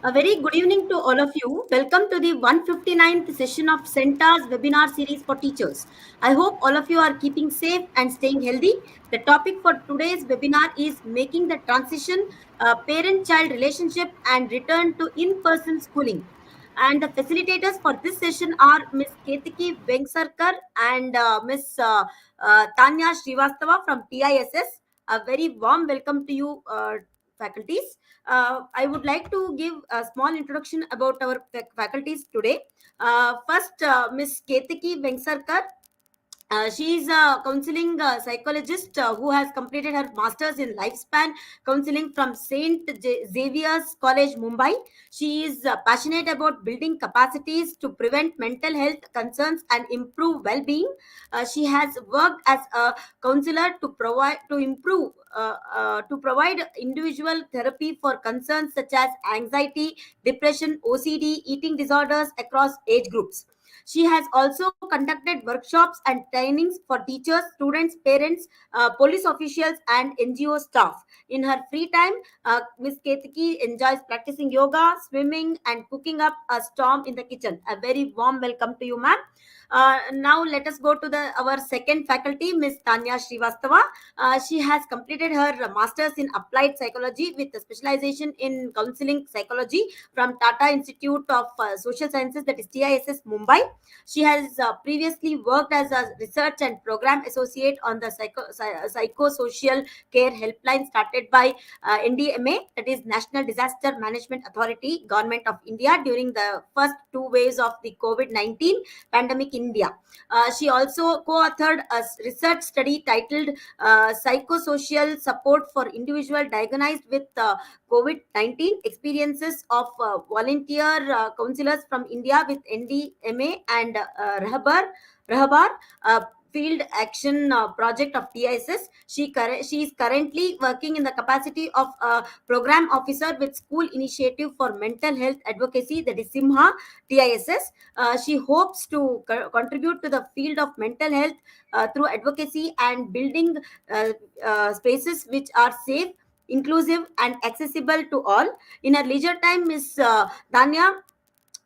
A very good evening to all of you. Welcome to the 159th session of Centaur's webinar series for teachers. I hope all of you are keeping safe and staying healthy. The topic for today's webinar is making the transition, parent-child relationship and return to in-person schooling. And the facilitators for this session are Miss Ketiki Vengsarkar and Miss Tanya Srivastava from TISS. A very warm welcome to you, faculties. I would like to give a small introduction about our faculties today. First, Miss Ketiki Vengsarkar. She is a counseling psychologist who has completed her master's in lifespan counseling from St. Xavier's College, Mumbai. She is passionate about building capacities to prevent mental health concerns and improve well-being. She has worked as a counselor to provide individual therapy for concerns such as anxiety, depression, OCD, eating disorders across age groups. She has also conducted workshops and trainings for teachers, students, parents, police officials, and NGO staff. In her free time, Ms. Ketiki enjoys practicing yoga, swimming, and cooking up a storm in the kitchen. A very warm welcome to you, ma'am. Now let us go to our second faculty, Ms. Tanya Srivastava. She has completed her master's in applied psychology with a specialization in counseling psychology from Tata Institute of Social Sciences, that is TISS, Mumbai. She has previously worked as a research and program associate on the psychosocial care helpline started by NDMA, that is National Disaster Management Authority, Government of India, during the first two waves of the COVID-19 pandemic in India. She also co-authored a research study titled Psychosocial Support for Individual Diagnosed with COVID-19 Experiences of Volunteer Counselors from India with NDMA and Rahabar Field Action Project of TISS. She is currently working in the capacity of a program officer with School Initiative for Mental Health Advocacy, that is SIMHA TISS. She hopes to contribute to the field of mental health through advocacy and building spaces which are safe, inclusive, and accessible to all. In her leisure time, Miss Danya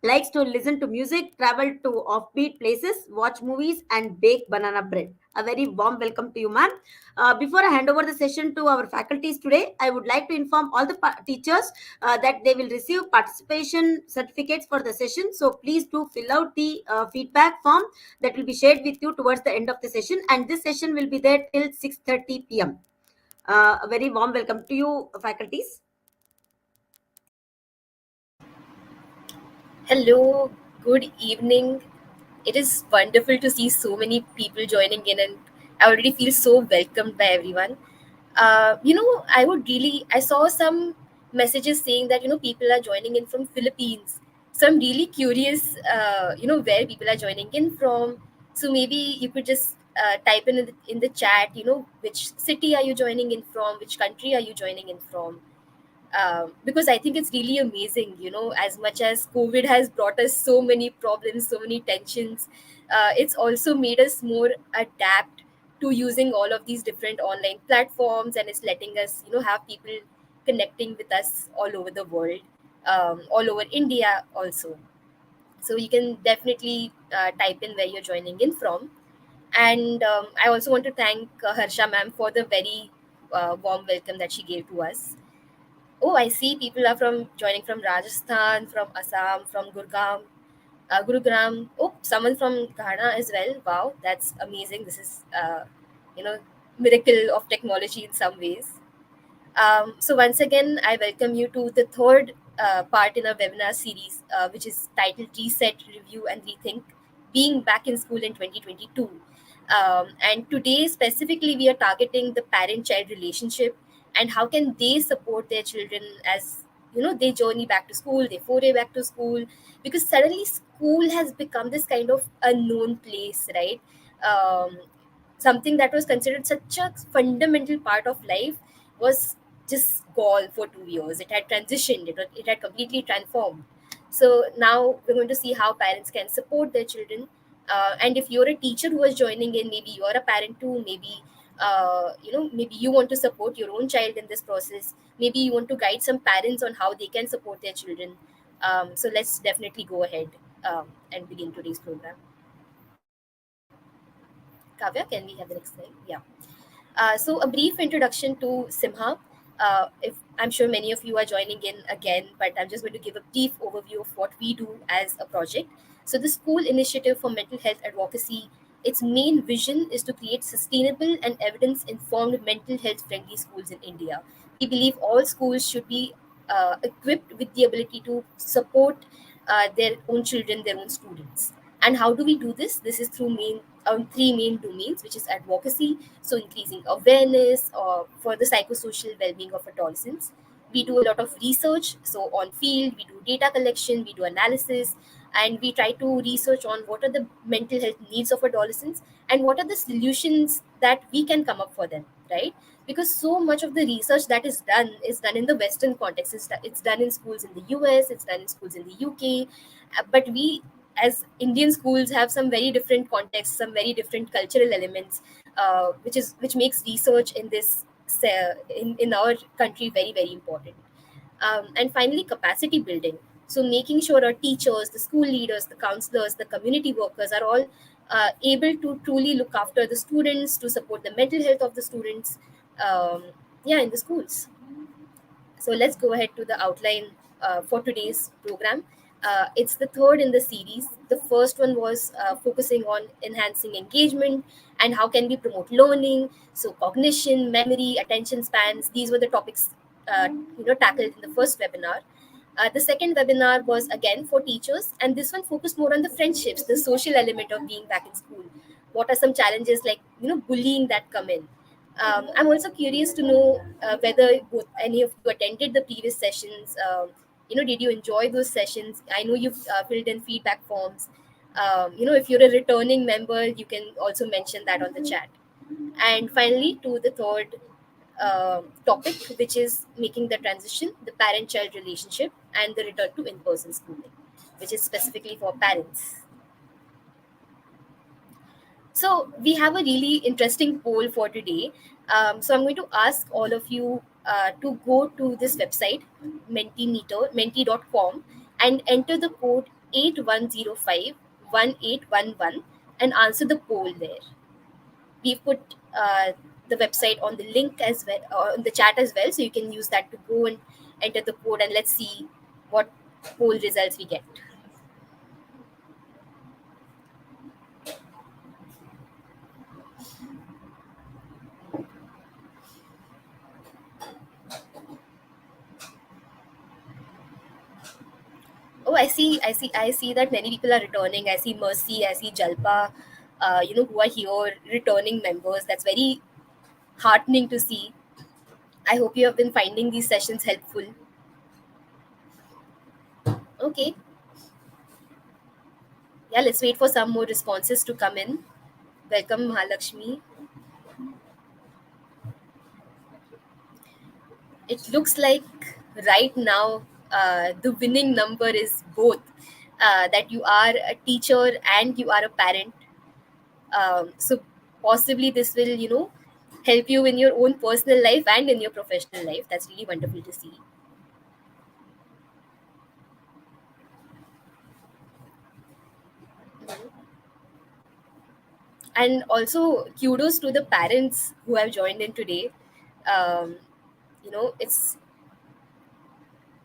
likes to listen to music, travel to offbeat places, watch movies, and bake banana bread. A very warm welcome to you, ma'am. Before I hand over the session to our faculties today, I would like to inform all the teachers that they will receive participation certificates for the session. So please do fill out the feedback form that will be shared with you towards the end of the session. And this session will be there till 6:30 p.m. A very warm welcome to you, faculties. Hello, good evening. It is wonderful to see so many people joining in, and I already feel so welcomed by everyone. I saw some messages saying that, people are joining in from Philippines. So I'm really curious, where people are joining in from. So maybe you could just type in the chat, which city are you joining in from, which country are you joining in from, because I think it's really amazing, as much as COVID has brought us so many problems, so many tensions, it's also made us more adapt to using all of these different online platforms, and it's letting us, have people connecting with us all over the world, all over India also. So you can definitely type in where you're joining in from. And I also want to thank Harsha ma'am for the very warm welcome that she gave to us. Oh, I see people are from joining from Rajasthan, from Assam, from Gurugram. Oh, someone from Ghana as well. Wow, that's amazing. This is, you know, miracle of technology in some ways. So once again, I welcome you to the third part in our webinar series, which is titled Reset, Review, and Rethink: Being Back in School in 2022. And today, specifically, we are targeting the parent-child relationship and how can they support their children as they journey back to school, they foray back to school, because suddenly school has become this kind of unknown place, right? Um, Something that was considered such a fundamental part of life was just gone for 2 years. It had transitioned, it had completely transformed. So now we're going to see how parents can support their children. And if you're a teacher who is joining in, maybe you're a parent too, maybe maybe you want to support your own child in this process. Maybe you want to guide some parents on how they can support their children. So let's definitely go ahead and begin today's program. Kavya, can we have the next slide? Yeah. So, a brief introduction to Simha. If I'm sure many of you are joining in again, but I'm just going to give a brief overview of what we do as a project. So, the School Initiative for Mental Health Advocacy, its main vision is to create sustainable and evidence-informed mental health-friendly schools in India. We believe all schools should be equipped with the ability to support their own children, their own students. And how do we do this? This is through three main domains, which is advocacy, so increasing awareness for the psychosocial well-being of adolescents. We do a lot of research, so on field we do data collection, we do analysis, and we try to research on what are the mental health needs of adolescents and what are the solutions that we can come up for them, right? Because so much of the research that is done in the Western context. It's done in schools in the US, it's done in schools in the UK, but we as Indian schools have some very different contexts, some very different cultural elements, which makes research in in our country very very important. And finally, capacity building. So making sure our teachers, the school leaders, the counselors, the community workers are all able to truly look after the students, to support the mental health of the students, um, yeah, in the schools. So let's go ahead to the outline for today's program. It's the third in the series. The first one was focusing on enhancing engagement and how can we promote learning. So cognition, memory, attention spans. These were the topics tackled in the first webinar. The second webinar was again for teachers, and this one focused more on the friendships, the social element of being back in school. What are some challenges like bullying that come in? I'm also curious to know whether both any of you attended the previous sessions. Did you enjoy those sessions? I know you've filled in feedback forms. If you're a returning member, you can also mention that on the chat. And finally, to the third topic, which is making the transition, the parent-child relationship, and the return to in-person schooling, which is specifically for parents. So we have a really interesting poll for today. So I'm going to ask all of you to go to this website, menti.com, and enter the code 81051811 and answer the poll there. We've put the website on the link as well, on the chat as well, so you can use that to go and enter the code, and let's see what poll results we get. Oh, I see that many people are returning. I see Mercy, I see Jalpa, who are here, returning members. That's very heartening to see. I hope you have been finding these sessions helpful. Okay, yeah, let's wait for some more responses to come in. Welcome, Mahalakshmi. It looks like right now the winning number is both, that you are a teacher and you are a parent. So possibly this will help you in your own personal life and in your professional life. That's really wonderful to see. And also kudos to the parents who have joined in today. um, it's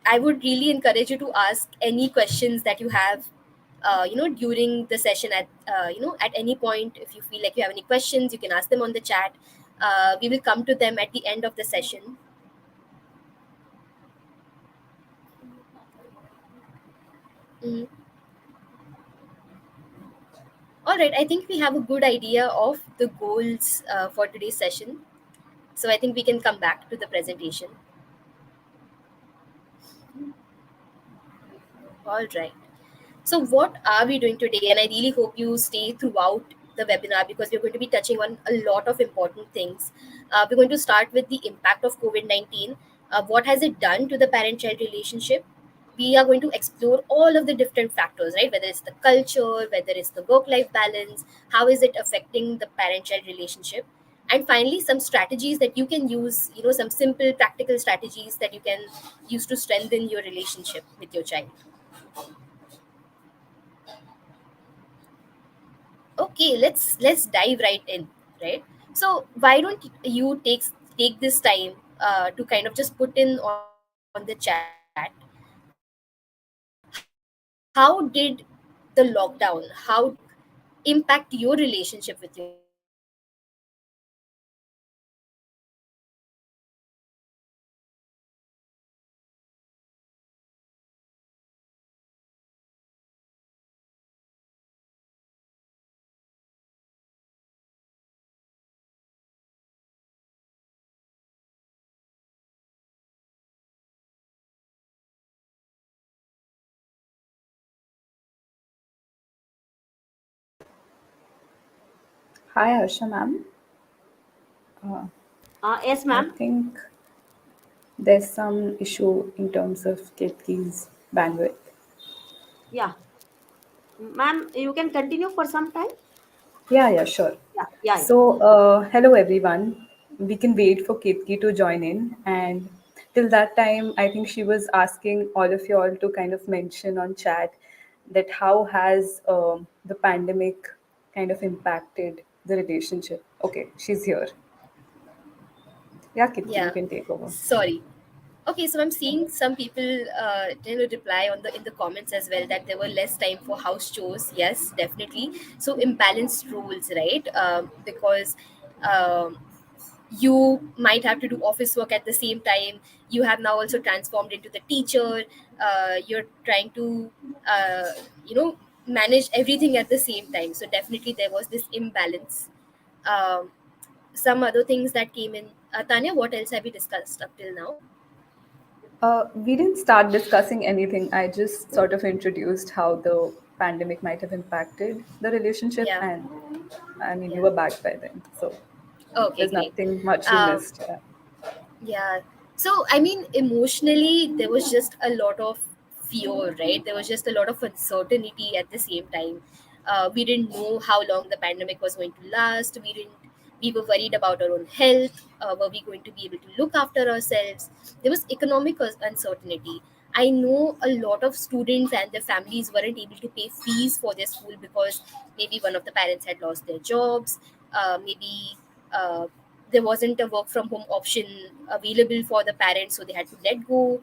I would really encourage you to ask any questions that you have during the session. At any point, if you feel like you have any questions, you can ask them on the chat. We will come to them at the end of the session. Mhm. All right, I think we have a good idea of the goals for today's session. So I think we can come back to the presentation. All right. So, what are we doing today? And I really hope you stay throughout the webinar because we're going to be touching on a lot of important things. We're going to start with the impact of COVID-19. What has it done to the parent child relationship? We are going to explore all of the different factors, right? Whether it's the culture, whether it's the work life balance, how is it affecting the parent child relationship? And finally, some strategies that you can use, some simple practical strategies that you can use to strengthen your relationship with your child. Okay, let's dive right in, right? So why don't you take this time to kind of just put in on the chat, how did the lockdown, how impact your relationship with your child? Hi, Harsha ma'am. Yes, I ma'am. think there's some issue in terms of Ketki's bandwidth. Yeah, ma'am, you can continue for some time. Yeah, sure. Yeah, yeah, yeah. Hello everyone. We can wait for Ketki to join in, and till that time, I think she was asking all of you all to kind of mention on chat that how has the pandemic kind of impacted the relationship. Okay, she's here. Yeah, Ketki, you Yeah, can take over. sorry. Okay, so I'm seeing some people, reply on the in the comments as well that there were less time for house chores. Yes, definitely. So imbalanced roles, right? Because um, you might have to do office work at the same time. You have now also transformed into the teacher. You're trying to, uh, you know, manage everything at the same time. So definitely there was this imbalance. Um, some other things that came in. Tanya, what else have we discussed up till now? We didn't start discussing anything. I just sort of introduced how the pandemic might have impacted the relationship, Yeah, and I mean, you yeah. were back by then, so Okay, there's great. nothing much you Um, missed. Yeah. Yeah. So, I mean, emotionally, there was just a lot of fear, right? There was just a lot of uncertainty at the same time. We didn't know how long the pandemic was going to last. We were worried about our own health. Were we going to be able to look after ourselves? There was economic uncertainty. I know a lot of students and their families weren't able to pay fees for their school because maybe one of the parents had lost their jobs, maybe uh, there wasn't a work from home option available for the parents, so they had to let go.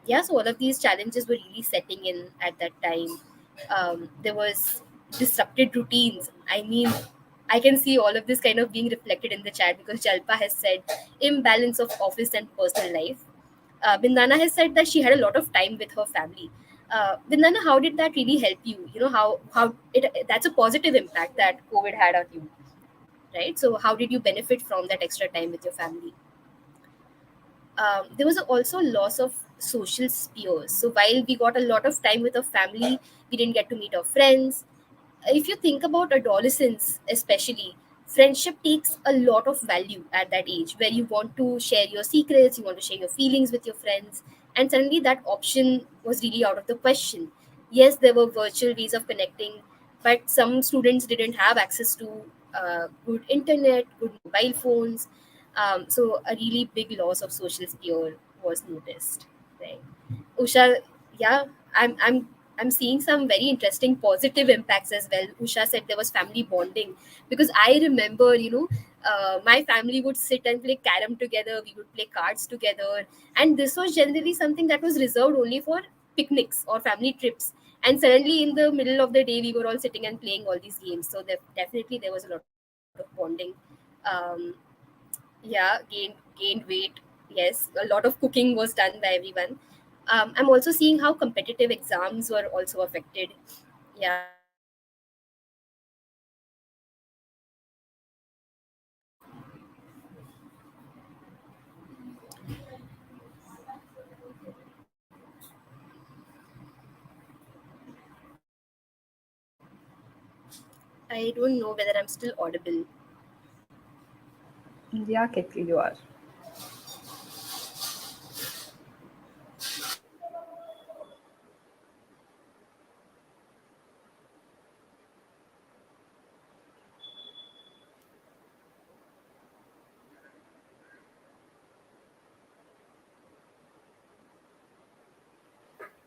Yeah, so all of these challenges were really setting in at that time. There was disrupted routines. I mean, I can see all of this kind of being reflected in the chat because Jalpa has said imbalance of office and personal life. Bindana has said that she had a lot of time with her family. Bindana, how did that really help you? You know how it that's a positive impact that COVID had on you, right? So how did you benefit from that extra time with your family? There was also a loss of social spheres. So while we got a lot of time with our family, we didn't get to meet our friends. If you think about adolescence especially, friendship takes a lot of value at that age where you want to share your secrets, you want to share your feelings with your friends, and suddenly that option was really out of the question. Yes, there were virtual ways of connecting, but some students didn't have access to good internet, good mobile phones. So a really big loss of social sphere was noticed, right? Usha, yeah, I'm seeing some very interesting positive impacts as well. Usha said there was family bonding because I remember, my family would sit and play carom together. We would play cards together, and this was generally something that was reserved only for picnics or family trips. And suddenly, in the middle of the day, we were all sitting and playing all these games. So definitely there was a lot of bonding. Um, yeah, gained weight. Yes, a lot of cooking was done by everyone. I'm also seeing how competitive exams were also affected. Yeah, I don't know whether I'm still audible. Yeah, Ketki, you are.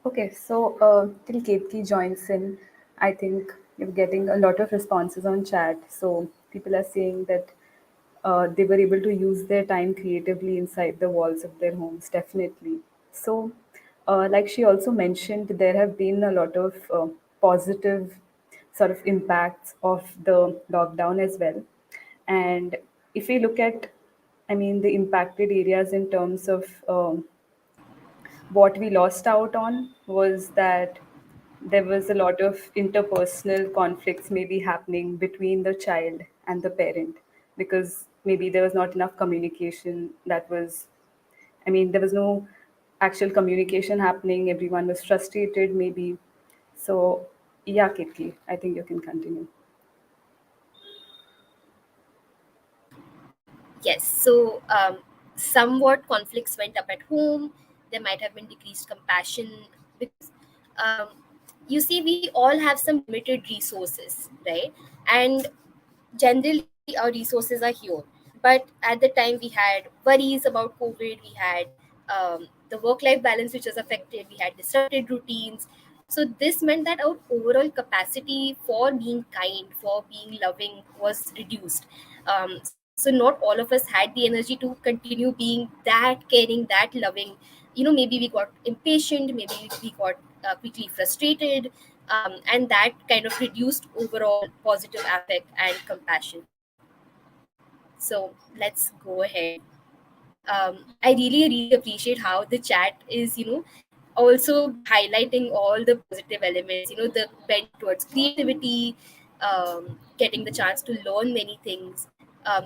Okay, so till Ketki joins in, I think you're getting a lot of responses on chat. So people are saying that they were able to use their time creatively inside the walls of their homes, definitely. So, like she also mentioned, there have been a lot of positive sort of impacts of the lockdown as well. And if we look at, I mean, the impacted areas in terms of what we lost out on was that there was a lot of interpersonal conflicts maybe happening between the child and the parent because maybe there was not enough communication that was, I mean, there was no actual communication happening. Everyone was frustrated, maybe. So, yeah, Kitki, I think you can continue. Yes, so somewhat conflicts went up at home. There might have been decreased compassion because um, you see, we all have some limited resources, right? And generally, our resources are here. But at the time, we had worries about COVID, we had the work life balance which was affected, we had disrupted routines. So, this meant that our overall capacity for being kind, for being loving was reduced. So not all of us had the energy to continue being that caring, that loving. Maybe we got impatient, maybe we got quickly frustrated, and that kind of reduced overall positive affect and compassion. So let's go ahead. I really appreciate how the chat is, also highlighting all the positive elements, the bent towards creativity, getting the chance to learn many things.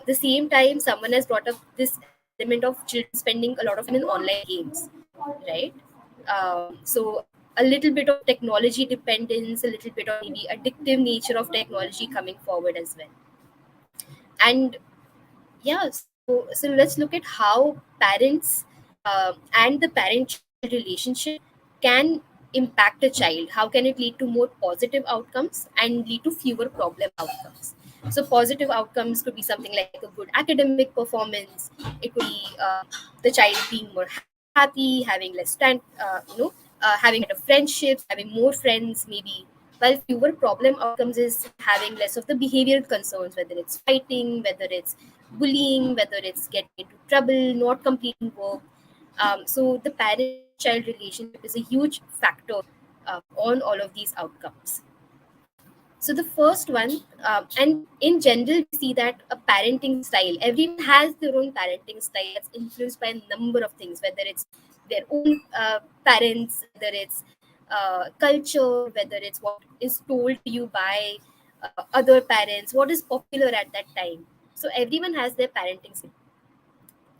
The same time, someone has brought up this element of children spending a lot of time in online games, right? So a little bit of technology dependence, a little bit of maybe addictive nature of technology coming forward as well. And yeah, so let's look at how parents and the parent child relationship can impact a child. How can it lead to more positive outcomes and lead to fewer problem outcomes? So positive outcomes could be something like a good academic performance. It could be the child being more happy, having less time, having better friendships, having more friends maybe. While fewer problem outcomes is having less of the behavioral concerns, whether it's fighting, whether it's bullying, whether it's getting into trouble, not completing work. So the parent-child relationship is a huge factor on all of these outcomes. So the first one, and in general, we see that a parenting style. Everyone has their own parenting style that's influenced by a number of things, whether it's their own parents, whether it's culture, whether it's what is told to you by other parents, what is popular at that time. So everyone has their parenting style,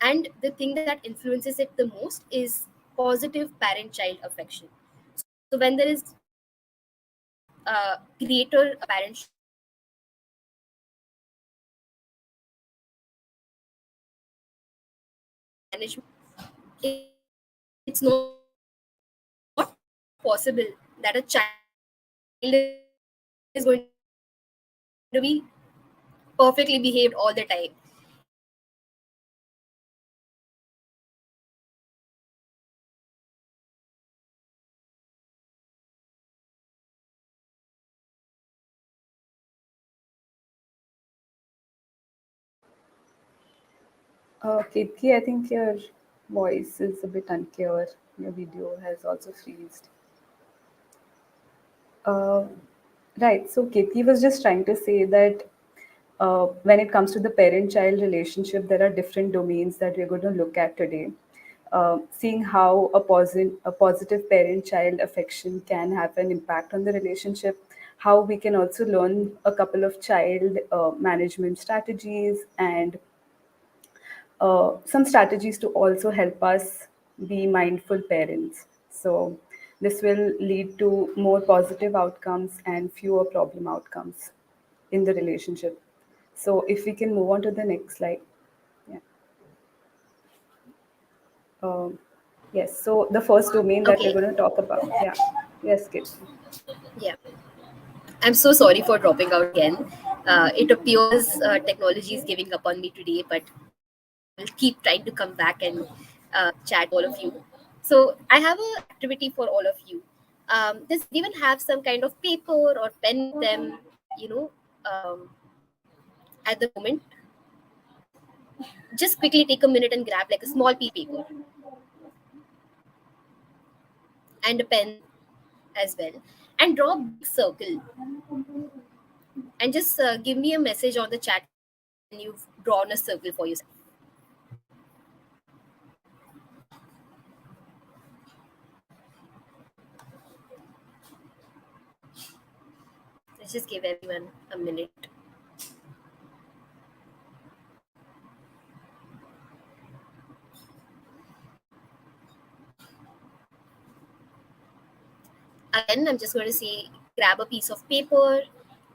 and the thing that influences it the most is positive parent-child affection. So when there is greater parent-child affection, it's not possible that a child is going to be perfectly behaved all the time. Kitki, I think your voice is a bit unclear. Your video has also freezed. Uh, right. So Katie was just trying to say that when it comes to the parent-child relationship, there are different domains that we're going to look at today. Seeing how a positive parent-child affection can have an impact on the relationship, how we can also learn a couple of child management strategies and some strategies to also help us be mindful parents. So, this will lead to more positive outcomes and fewer problem outcomes in the relationship. So, if we can move on to the next slide. Yeah. Um, yes. So, the first domain that we're Okay. going to talk about. Yeah. Yes, Kitty. Yeah. I'm so sorry for dropping out again. It appears technology is giving up on me today, but I'll keep trying to come back and chat with all of you. So I have an activity for all of you. Does everyone have some kind of paper or pen with them, um, at the moment? Just quickly take a minute and grab like a small piece of paper and a pen as well, and draw a big circle, and just give me a message on the chat when you've drawn a circle for yourself. Let's just give everyone a minute. Again, I'm just going to say grab a piece of paper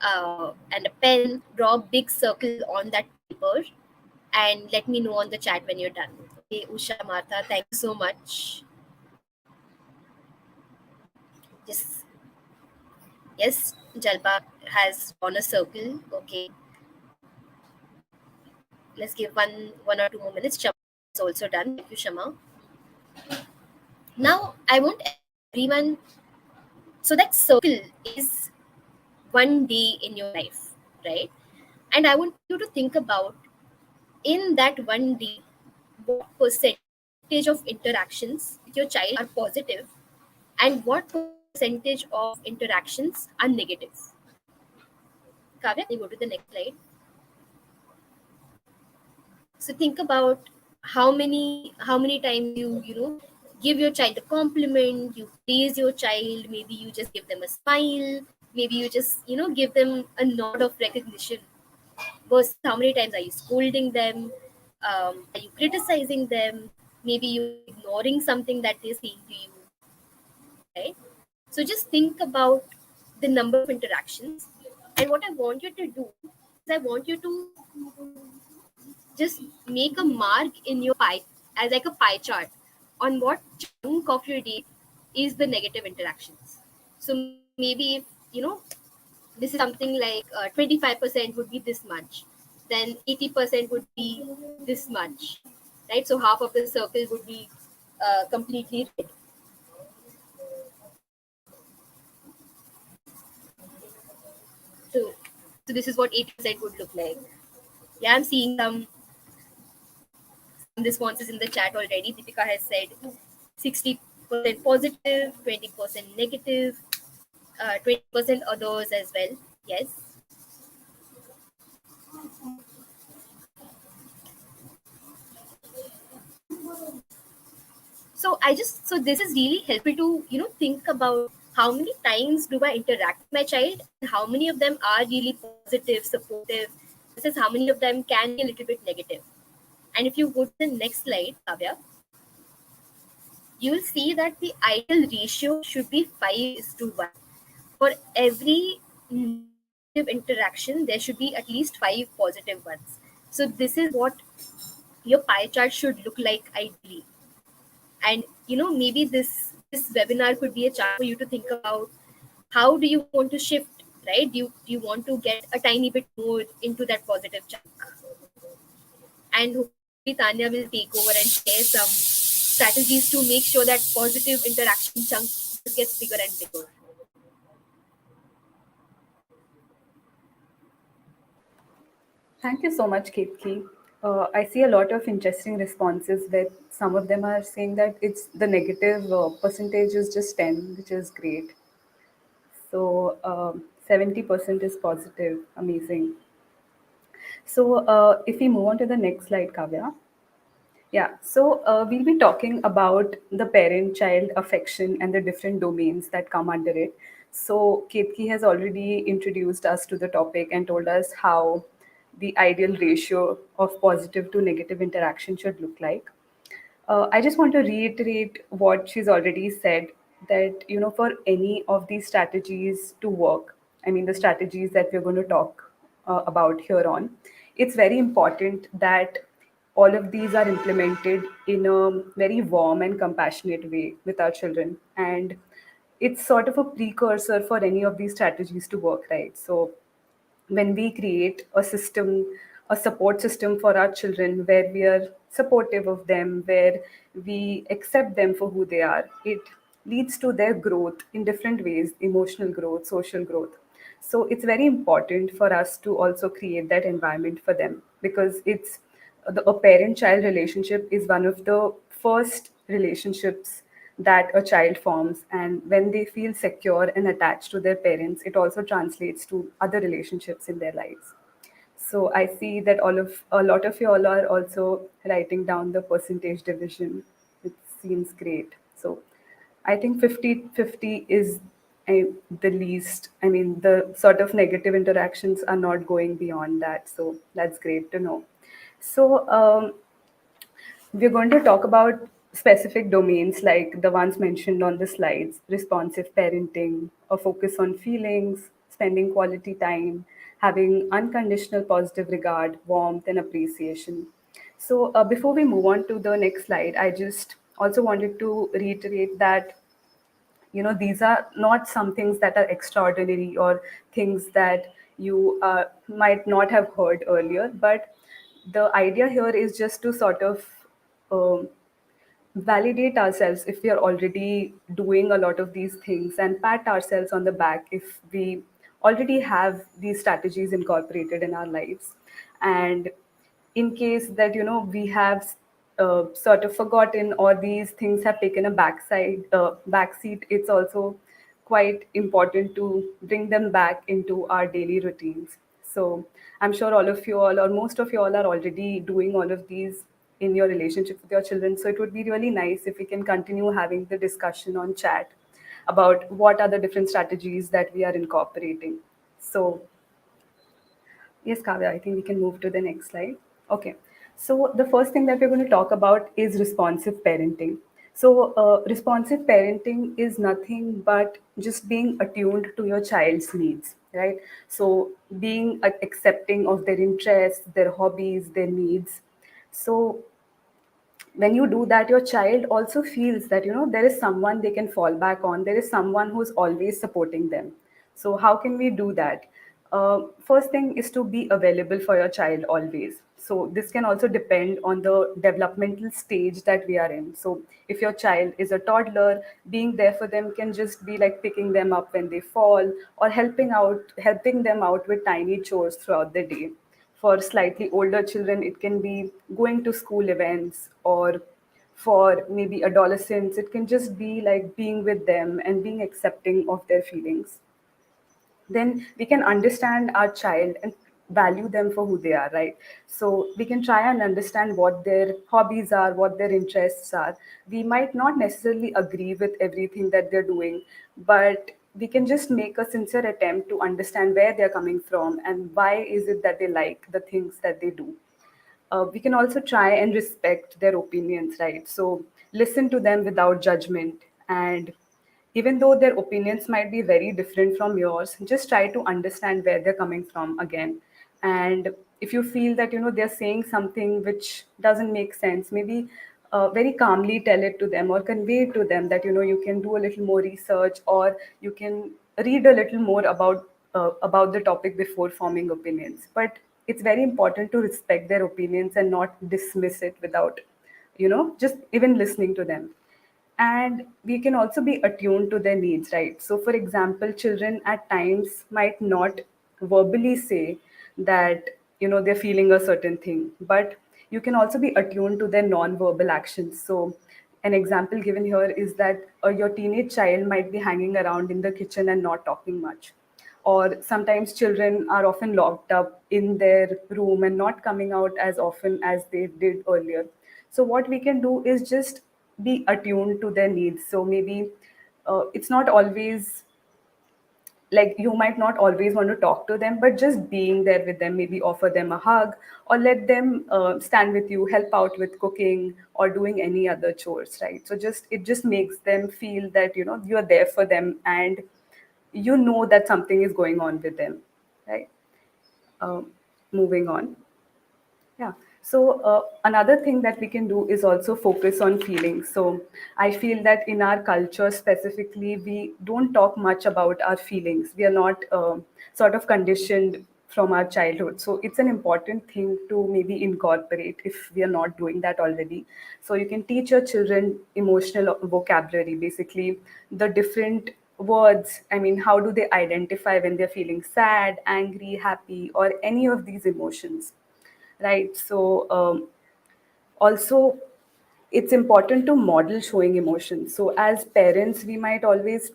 and a pen, draw a big circle on that paper, and let me know on the chat when you're done. Okay, Usha, Martha, thank you so much. Just, yes, Jalpa has drawn a circle. Okay, let's give one or two more minutes. Shama is also done. Thank you, Shama. Now, I want everyone, so that circle is one day in your life, right? And I want you to think about, in that one day, what percentage of interactions with your child are positive and what percentage of interactions are negative. Kavya, can you go to the next slide? So think about how many times you give your child a compliment, you praise your child, maybe you just give them a smile, maybe you just give them a nod of recognition, versus how many times are you scolding them, are you criticizing them, maybe you're ignoring something that they're saying to you, right? So just think about the number of interactions, and what I want you to do is I want you to just make a mark in your pie, as like a pie chart, on what chunk of your day is the negative interactions. So maybe if this is something like 25% would be this much, then 80% would be this much, right? So half of the circle would be completely red. So so this is what 80% would look like. Yeah, I'm seeing some responses in the chat already. Deepika has said 60% positive, 20% negative, 20% others as well. Yes. So this is really helpful to think about how many times do I interact with my child and how many of them are really positive, supportive, versus how many of them can be a little bit negative. And if you go to the next slide, Kavya, you will see that the ideal ratio should be 5:1. For every negative interaction, there should be at least 5 positive ones. So this is what your pie chart should look like ideally. And maybe this webinar could be a chance for you to think about, how do you want to shift, right? Do you want to get a tiny bit more into that positive chunk? And hopefully Tanya will take over and share some strategies to make sure that positive interaction chunk just gets bigger and bigger. Thank you so much, Ketki. I see a lot of interesting responses where some of them are saying that it's the negative percentage is just 10, which is great. So 70% is positive. Amazing. So if we move on to the next slide, Kavya. Yeah, so we'll be talking about the parent child affection and the different domains that come under it. So, Ketki has already introduced us to the topic and told us how the ideal ratio of positive to negative interaction should look like. I just want to reiterate what she's already said, that, for any of these strategies to work, I mean, the strategies that we're going to talk about here on, it's very important that all of these are implemented in a very warm and compassionate way with our children. And it's sort of a precursor for any of these strategies to work, right? So when we create a system, a support system for our children where we are supportive of them, where we accept them for who they are, it leads to their growth in different ways, emotional growth, social growth. So it's very important for us to also create that environment for them, because a parent child relationship is one of the first relationships that a child forms, and when they feel secure and attached to their parents, it also translates to other relationships in their lives. So I see that a lot of you all are also writing down the percentage division. It seems great. So I think 50-50 is the least. I mean, the sort of negative interactions are not going beyond that. So that's great to know. So we're going to talk about specific domains like the ones mentioned on the slides: responsive parenting, a focus on feelings, spending quality time, having unconditional positive regard, warmth, and appreciation. So, before we move on to the next slide, I just also wanted to reiterate that these are not some things that are extraordinary or things that you might not have heard earlier, but the idea here is just to sort of um, validate ourselves if we are already doing a lot of these things, and pat ourselves on the back if we already have these strategies incorporated in our lives. And in case that we have sort of forgotten, or these things have taken a backseat, it's also quite important to bring them back into our daily routines. So I'm sure all of you all, or most of you all, are already doing all of these in your relationship with your children. So it would be really nice if we can continue having the discussion on chat about what are the different strategies that we are incorporating. So yes, Kavya, I think we can move to the next slide. Okay. So the first thing that we're going to talk about is responsive parenting. So responsive parenting is nothing but just being attuned to your child's needs, right? So being accepting of their interests, their hobbies, their needs. So when you do that, your child also feels that there is someone they can fall back on, there is someone who's always supporting them. So how can we do that? First thing is to be available for your child always. So this can also depend on the developmental stage that we are in. So if your child is a toddler, being there for them can just be like picking them up when they fall, or helping them out with tiny chores throughout the day. For slightly older children, it can be going to school events, or for maybe adolescents, it can just be like being with them and being accepting of their feelings. Then we can understand our child and value them for who they are, right? So we can try and understand what their hobbies are, what their interests are. We might not necessarily agree with everything that they're doing, but we can just make a sincere attempt to understand where they're coming from and why is it that they like the things that they do. We can also try and respect their opinions, right? So listen to them without judgment. And even though their opinions might be very different from yours, just try to understand where they're coming from again. And if you feel that they're saying something which doesn't make sense, maybe very calmly tell it to them or convey it to them that you can do a little more research, or you can read a little more about the topic before forming opinions. But it's very important to respect their opinions and not dismiss it without just even listening to them. And we can also be attuned to their needs, right? So for example, children at times might not verbally say that they're feeling a certain thing, but you can also be attuned to their non-verbal actions. So an example given here is that your teenage child might be hanging around in the kitchen and not talking much, or sometimes children are often locked up in their room and not coming out as often as they did earlier. So what we can do is just be attuned to their needs. So maybe it's not always like you might not always want to talk to them, but just being there with them, maybe offer them a hug, or let them stand with you, help out with cooking or doing any other chores, right? So just it just makes them feel that you're there for them, and that something is going on with them, right? um, Moving on. Yeah. So another thing that we can do is also focus on feelings. So I feel that in our culture specifically, we don't talk much about our feelings. We are not sort of conditioned from our childhood. So it's an important thing to maybe incorporate if we are not doing that already. So you can teach your children emotional vocabulary, basically the different words. I mean, how do they identify when they're feeling sad, angry, happy, or any of these emotions, right? So also, it's important to model showing emotions. So as parents, we might always,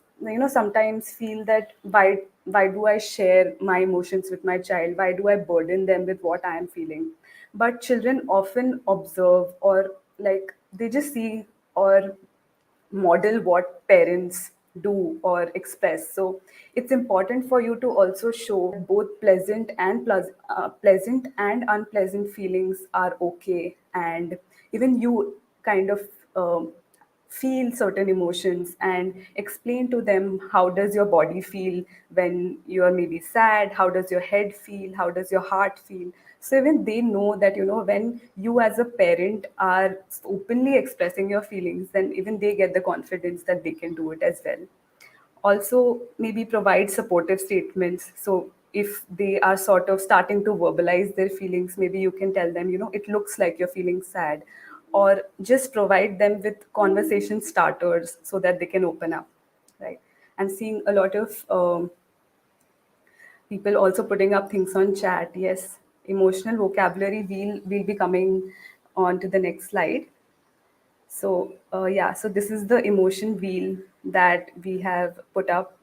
sometimes feel that why do I share my emotions with my child? Why do I burden them with what I am feeling? But children often observe, or like they just see or model what parents do or express. So it's important for you to also show both pleasant and unpleasant feelings are okay, and even you kind of feel certain emotions, and explain to them how does your body feel when you're maybe sad, how does your head feel, how does your heart feel. So even they know that, when you as a parent are openly expressing your feelings, then even they get the confidence that they can do it as well. Also, maybe provide supportive statements. So if they are sort of starting to verbalize their feelings, maybe you can tell them, it looks like you're feeling sad, or just provide them with conversation starters so that they can open up, right? And seeing a lot of people also putting up things on chat. Yes, emotional vocabulary, we'll be coming on to the next slide. So, yeah, so this is the emotion wheel that we have put up.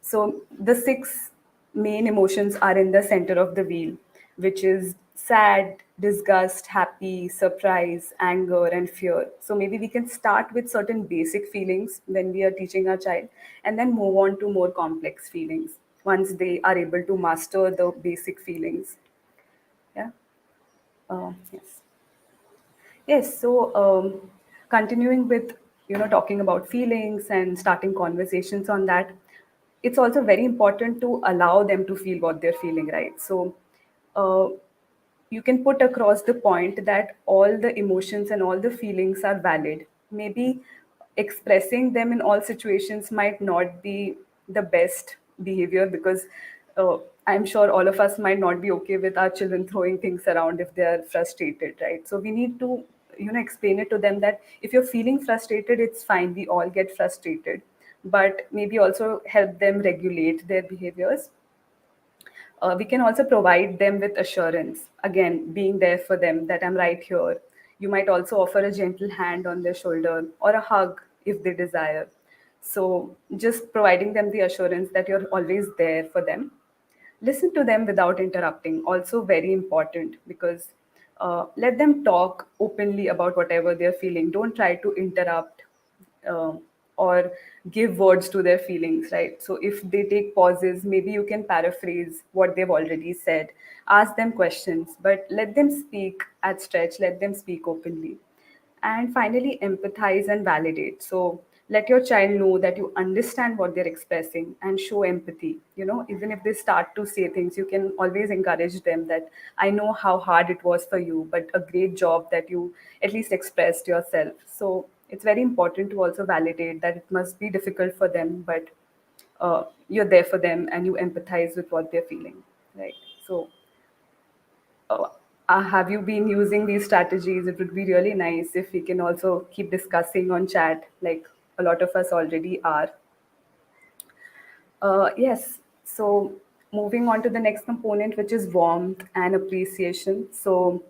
So, the six main emotions are in the center of the wheel, which is sad, disgust, happy, surprise, anger, and fear. So, maybe we can start with certain basic feelings when we are teaching our child, and then move on to more complex feelings once they are able to master the basic feelings. Yeah. Yes. Yes, so continuing with talking about feelings and starting conversations on that, it's also very important to allow them to feel what they're feeling, right? So uh, you can put across the point that all the emotions and all the feelings are valid. Maybe expressing them in all situations might not be the best behavior, because uh, I'm sure all of us might not be okay with our children throwing things around if they are frustrated, right? So we need to, explain it to them that if you're feeling frustrated, it's fine. We all get frustrated, but maybe also help them regulate their behaviors. We can also provide them with assurance, again, being there for them that I'm right here. You might also offer a gentle hand on their shoulder or a hug if they desire. So, just providing them the assurance that you're always there for them. Listen to them without interrupting, also very important, because let them talk openly about whatever they're feeling. Don't try to interrupt um, or give words to their feelings, right? So if they take pauses, maybe you can paraphrase what they've already said. Ask them questions, but let them speak at stretch, let them speak openly. And finally, empathize and validate. So let your child know that you understand what they're expressing and show empathy. Even if they start to say things, you can always encourage them that I know how hard it was for you, but a great job that you at least expressed yourself. So it's very important to also validate that it must be difficult for them, but you're there for them and you empathize with what they're feeling, right? So uh, have you been using these strategies? It would be really nice if we can also keep discussing on chat, like a lot of us already are. Yes. So moving on to the next component, which is warmth and appreciation. So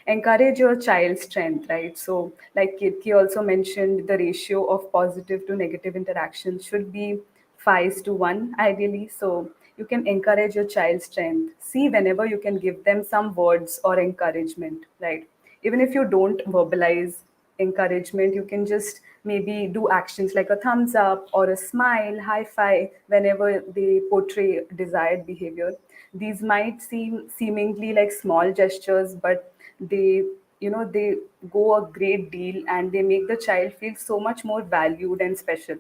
encourage your child's strength, right? So like Kirti also mentioned, the ratio of positive to negative interaction should be 5:1 ideally. So you can encourage your child's strength. See whenever you can give them some words or encouragement, right? Even if you don't verbalize encouragement, you can just maybe do actions like a thumbs up or a smile, high five whenever they portray desired behavior. These might seem seemingly like small gestures, but they go a great deal, and they make the child feel so much more valued and special.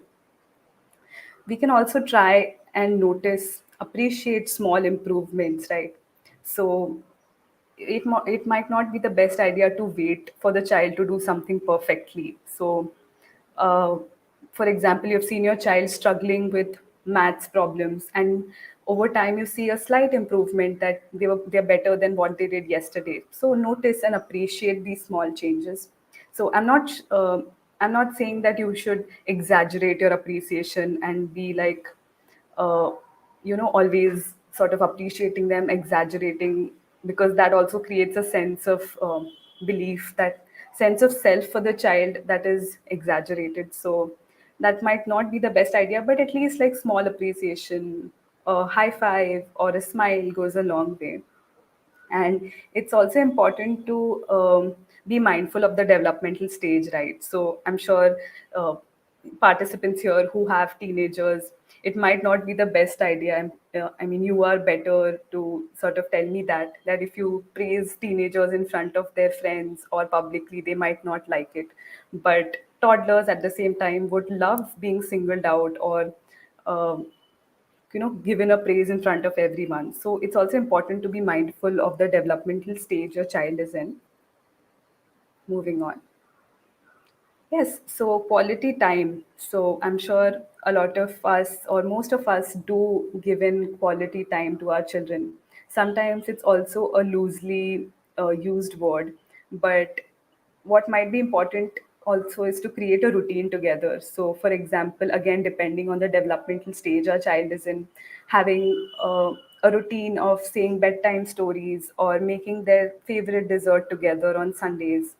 We can also try and notice, appreciate small improvements, right? So it might not be the best idea to wait for the child to do something perfectly. So uh, for example, you've seen your child struggling with maths problems, and over time you see a slight improvement, that they're better than what they did yesterday. So notice and appreciate these small changes. So I'm not saying that you should exaggerate your appreciation and be like, uh, always sort of appreciating them, exaggerating, because that also creates a sense of belief, that sense of self for the child that is exaggerated. So that might not be the best idea, but at least like small appreciation, a high five or a smile goes a long way. And it's also important to be mindful of the developmental stage, right? So I'm sure uh, participants here who have teenagers, it might not be the best idea. I mean, you are better to sort of tell me that if you praise teenagers in front of their friends or publicly, they might not like it. But toddlers at the same time would love being singled out, or um, given a praise in front of everyone. So it's also important to be mindful of the developmental stage your child is in. Moving on. Yes, so quality time. So I'm sure a lot of us, or most of us, do give in quality time to our children. Sometimes it's also a loosely used word, but what might be important also is to create a routine together. So, for example, again, depending on the developmental stage our child is in, having a routine of saying bedtime stories or making their favorite dessert together on Sundays.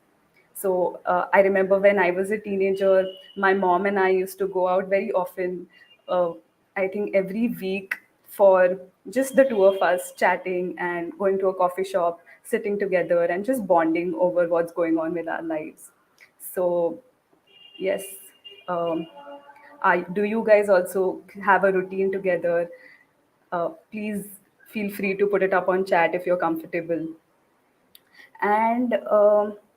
So I remember when I was a teenager, my mom and I used to go out very often. I think every week, for just the two of us, chatting and going to a coffee shop, sitting together and just bonding over what's going on with our lives. So yes, um, do you guys also have a routine together? Please feel free to put it up on chat if you're comfortable. And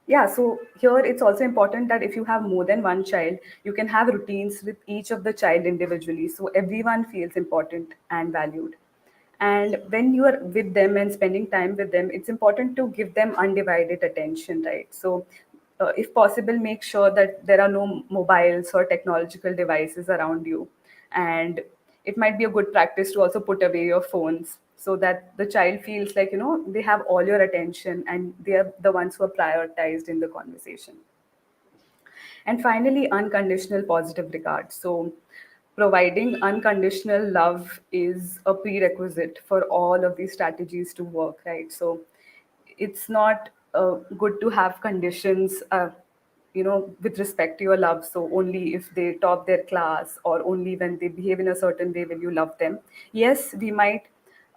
yeah, so here it's also important that if you have more than one child, you can have routines with each of the child individually, so everyone feels important and valued. And when you are with them and spending time with them, it's important to give them undivided attention, right? So if possible, make sure that there are no mobiles or technological devices around you. And it might be a good practice to also put away your phones, so that the child feels like, they have all your attention and they are the ones who are prioritized in the conversation. And finally, unconditional positive regard. So, providing unconditional love is a prerequisite for all of these strategies to work, right? So, it's not good to have conditions, with respect to your love. So, only if they top their class, or only when they behave in a certain way will you love them. Yes, we might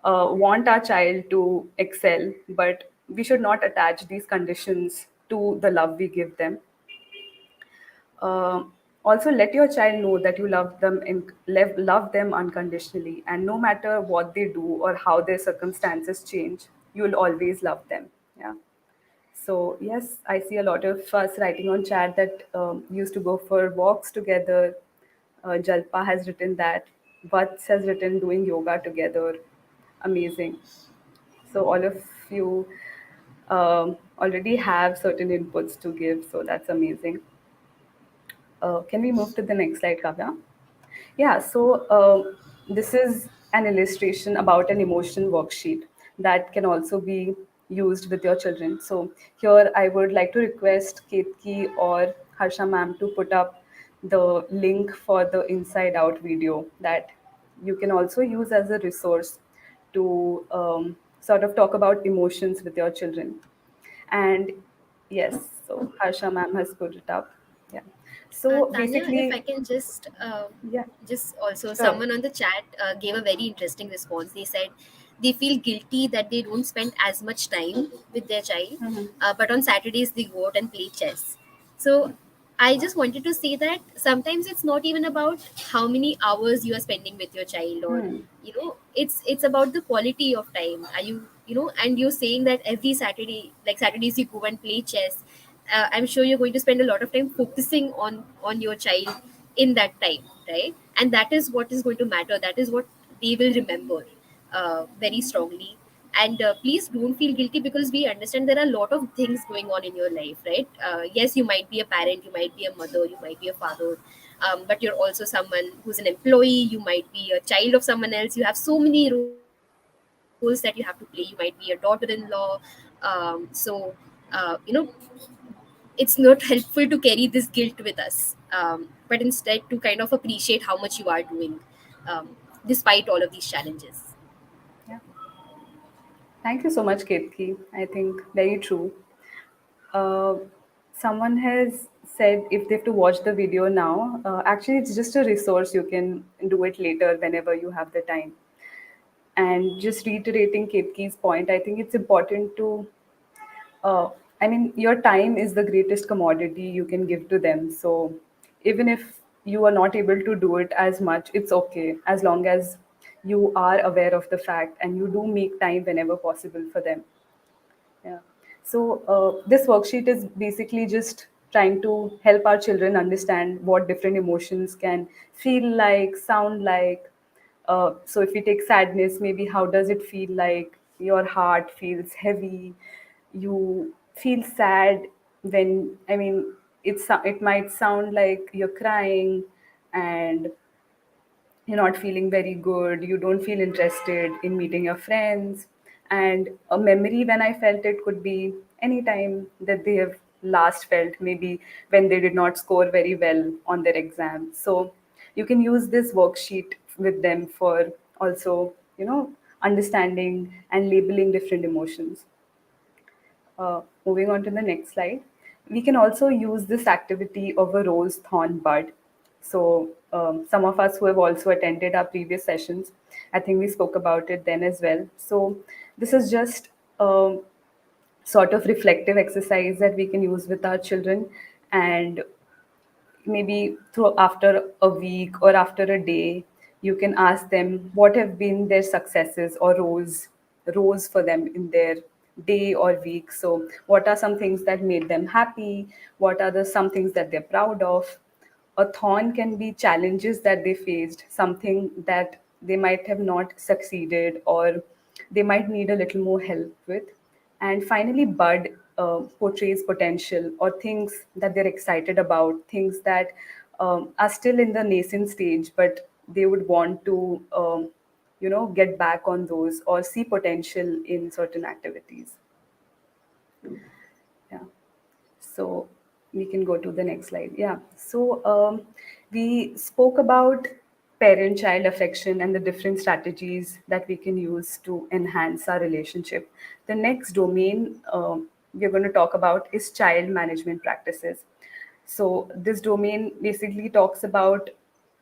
want our child to excel, but we should not attach these conditions to the love we give them. Also, let your child know that you love them and love them unconditionally, and no matter what they do or how their circumstances change, you'll always love them. Yeah. So yes, I see a lot of us writing on chat that used to go for walks together. Jalpa has written that. Vats has written doing yoga together. Amazing. So all of you already have certain inputs to give. So that's amazing. Can we move to the next slide, Kavya? Yeah, so this is an illustration about an emotion worksheet that can also be used with your children. So here I would like to request Ketki or Harsha ma'am to put up the link for the Inside Out video that you can also use as a resource to sort of talk about emotions with your children. And yes, so Harsha ma'am has put it up. Yeah. So Tanya, if I basically, can yeah, just also, sure. someone on the chat gave a very interesting response. They said they feel guilty that they don't spend as much time with their child, Mhm. but on Saturdays they go out and play chess. So I just wanted to say that sometimes it's not even about how many hours you are spending with your child, or Hmm. it's about the quality of time. Are you, and you're saying that every Saturday, like Saturdays, you go and play chess. I'm sure you're going to spend a lot of time focusing on your child in that time, right? And that is what is going to matter. That is what they will remember very strongly. And please don't feel guilty, because we understand there are a lot of things going on in your life, right? Yes, you might be a parent, you might be a mother, you might be a father, but you're also someone who's an employee, you might be a child of someone else, you have so many roles that you have to play, you might be a daughter-in-law. So it's not helpful to carry this guilt with us, but instead to kind of appreciate how much you are doing, um, despite all of these challenges. Yeah. Thank you so much, Ketki. I think very true. Uh, Someone has said if they have to watch the video now, actually, it's just a resource. You can do it later whenever you have the time. And just reiterating Ketki's point, I think it's important to, I mean, your time is the greatest commodity you can give to them. So even if you are not able to do it as much, it's okay as long as you are aware of the fact and you do make time whenever possible for them. Yeah. So this worksheet is basically just trying to help our children understand what different emotions can feel like, sound like. So if we take sadness, maybe how does it feel like? Your heart feels heavy. You feel sad when, I mean, it might sound like you're crying, and you're not feeling very good, you don't feel interested in meeting your friends. And a memory when I felt it could be any time that they have last felt, maybe when they did not score very well on their exam. So you can use this worksheet with them for also, understanding and labeling different emotions. Moving on to the next slide, we can also use this activity of a rose thorn bud. So, some of us who have also attended our previous sessions, I think we spoke about it then as well. So, this is just sort of reflective exercise that we can use with our children, and maybe through after a week or after a day, you can ask them what have been their successes or rose for them in their day or week. So what are some things that made them happy, what are the some things that they're proud of. A thorn can be challenges that they faced, something that they might have not succeeded or they might need a little more help with. And finally, Bud portrays potential or things that they're excited about, things that are still in the nascent stage, but they would want to, get back on those or see potential in certain activities. Yeah. So we can go to the next slide. Yeah. So we spoke about parent child affection and the different strategies that we can use to enhance our relationship. The next domain we're going to talk about is child management practices. So this domain basically talks about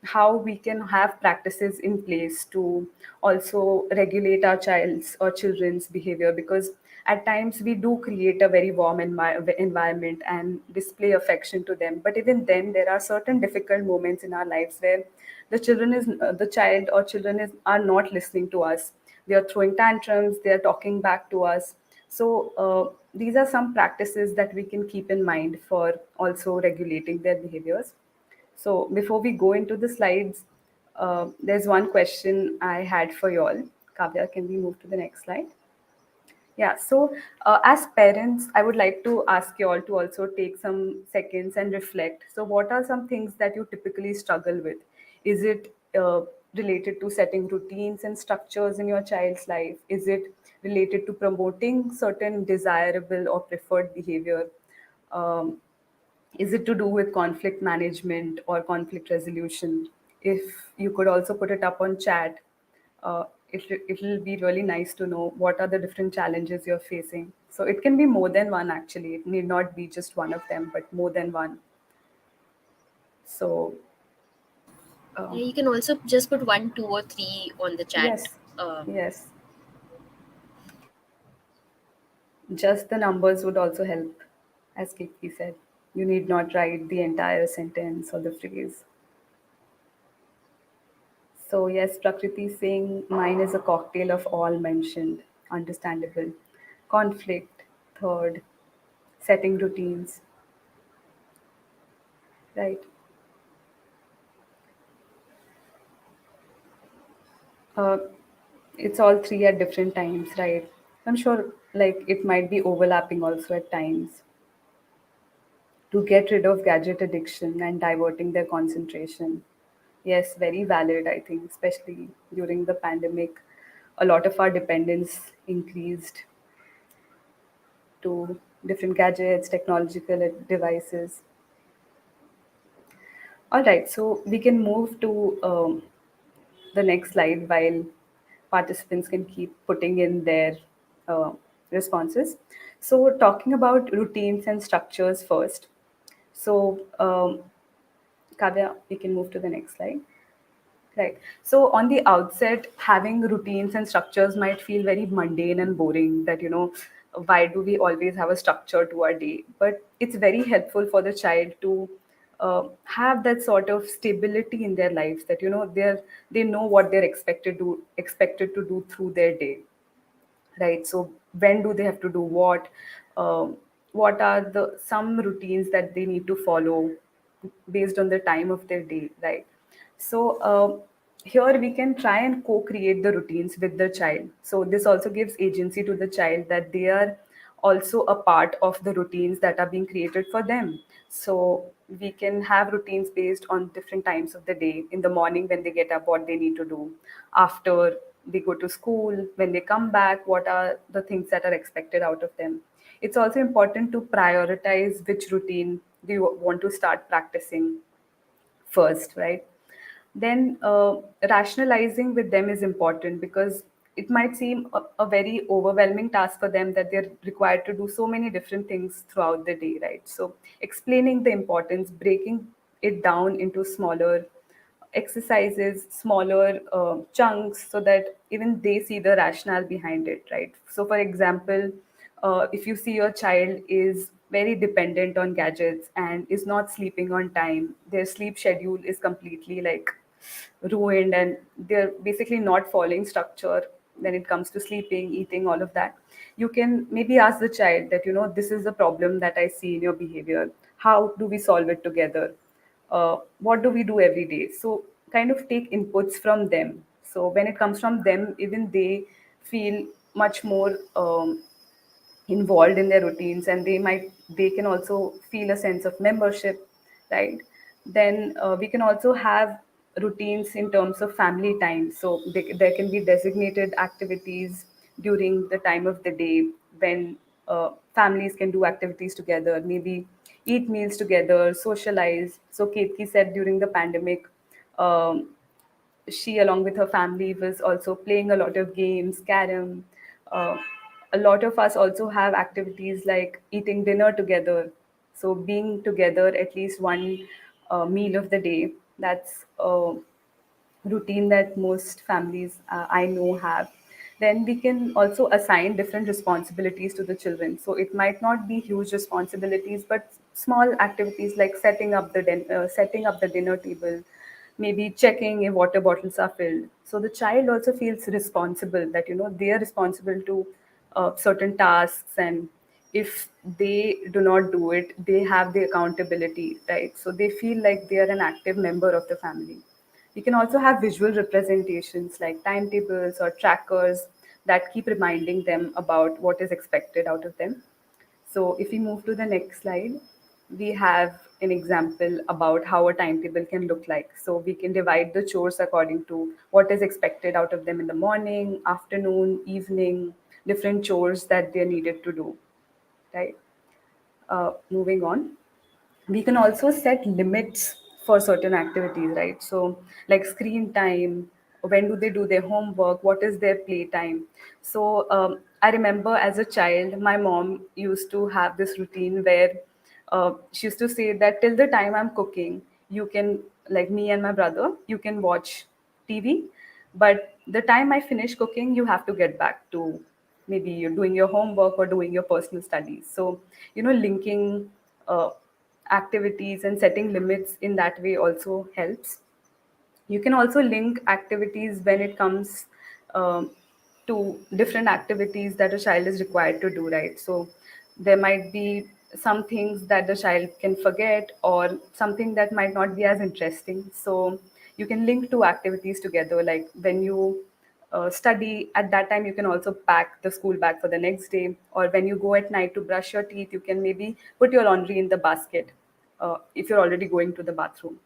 how we can have practices in place to also regulate our child's or children's behavior, because at times we do create a very warm environment and display affection to them, but even then there are certain difficult moments in our lives where the child or children are not listening to us. They are throwing tantrums, they are talking back to us. So these are some practices that we can keep in mind for also regulating their behaviors. So before we go into the slides, there's one question I had for you all. Kavya, can we move to the next slide? Yeah, so as parents, I would like to ask you all to also take some seconds and reflect. So, what are some things that you typically struggle with? Is it related to setting routines and structures in your child's life? Is it related to promoting certain desirable or preferred behavior? Um, is it to do with conflict management or conflict resolution? If you could also put it up on chat, it'll be really nice to know what are the different challenges you're facing. So it can be more than one actually. It need not be just one of them, but more than one. So Yeah, um, you can also just put one, two, or three on the chat. yes, Um, yes, just the numbers would also help, as Kiki said. You need not write the entire sentence or the phrase. So yes, Prakriti is saying mine is a cocktail of all mentioned. Understandable. Conflict, third, setting routines, right? Uh, it's all three at different times, right? I'm sure like it might be overlapping also at times to get rid of gadget addiction and diverting their concentration. Yes, very valid, I think, especially during the pandemic. A lot of our dependence increased to different gadgets, technological devices. All right, so we can move to the next slide while participants can keep putting in their uh, responses. So, talking about routines and structures first. So, Kavya, we can move to the next slide. Right. So on the outset, having routines and structures might feel very mundane and boring that, why do we always have a structure to our day? But it's very helpful for the child to have that sort of stability in their lives that, they know what they're expected to do through their day, right? So when do they have to do um, what are the some routines that they need to follow based on the time of their day, right? So here we can try and co-create the routines with the child, so this also gives agency to the child that they are also a part of the routines that are being created for them. So we can have routines based on different times of the day. In the morning when they get up, what they need to do. After they go to school, when they come back, what are the things that are expected out of them. It's also important to prioritize which routine do you want to start practicing first, right? Then rationalizing with them is important because it might seem a very overwhelming task for them that they're required to do so many different things throughout the day, right? So explaining the importance, breaking it down into smaller exercises, smaller chunks, so that even they see the rationale behind it, right? So, for example, if you see your child is very dependent on gadgets and is not sleeping on time, their sleep schedule is completely like ruined, and they're basically not following structure when it comes to sleeping, eating, all of that. You can maybe ask the child that, this is the problem that I see in your behavior. How do we solve it together? What do we do every day? So kind of take inputs from them. So when it comes from them, even they feel much more involved in their routines, and they can also feel a sense of membership, right? Then we can also have routines in terms of family time. So there can be designated activities during the time of the day when families can do activities together, maybe eat meals together, socialize. So Ketki said during the pandemic, um, she, along with her family, was also playing a lot of games, carom. Uh, a lot of us also have activities like eating dinner together. So being together at least one meal of the day. That's routine that most families I know have. Then we can also assign different responsibilities to the children. So it might not be huge responsibilities, but small activities like setting up the dinner table, maybe checking if water bottles are filled. So the child also feels responsible that they are responsible to certain tasks, and if they do not do it, they have the accountability, right? So they feel like they are an active member of the family. You can also have visual representations like timetables or trackers that keep reminding them about what is expected out of them. So, if we move to the next slide, we have an example about how a timetable can look like. So, we can divide the chores according to what is expected out of them in the morning, afternoon, evening, different chores that they're needed to do, right? Moving on, we can also set limits for certain activities, right? So like screen time, when do they do their homework, what is their play time. So I remember as a child my mom used to have this routine where she used to say that till the time I'm cooking, you can, like me and my brother, you can watch TV, but the time I finish cooking, you have to get back to maybe you're doing your homework or doing your personal studies. So, linking uh, activities and setting limits in that way also helps. You can also link activities when it comes um, to different activities that a child is required to do, right? So there might be some things that the child can forget, or something that might not be as interesting. So you can link two activities together, like when you study at that time, you can also pack the school bag for the next day. Or when you go at night to brush your teeth, you can maybe put your laundry in the basket if you're already going to the bathroom.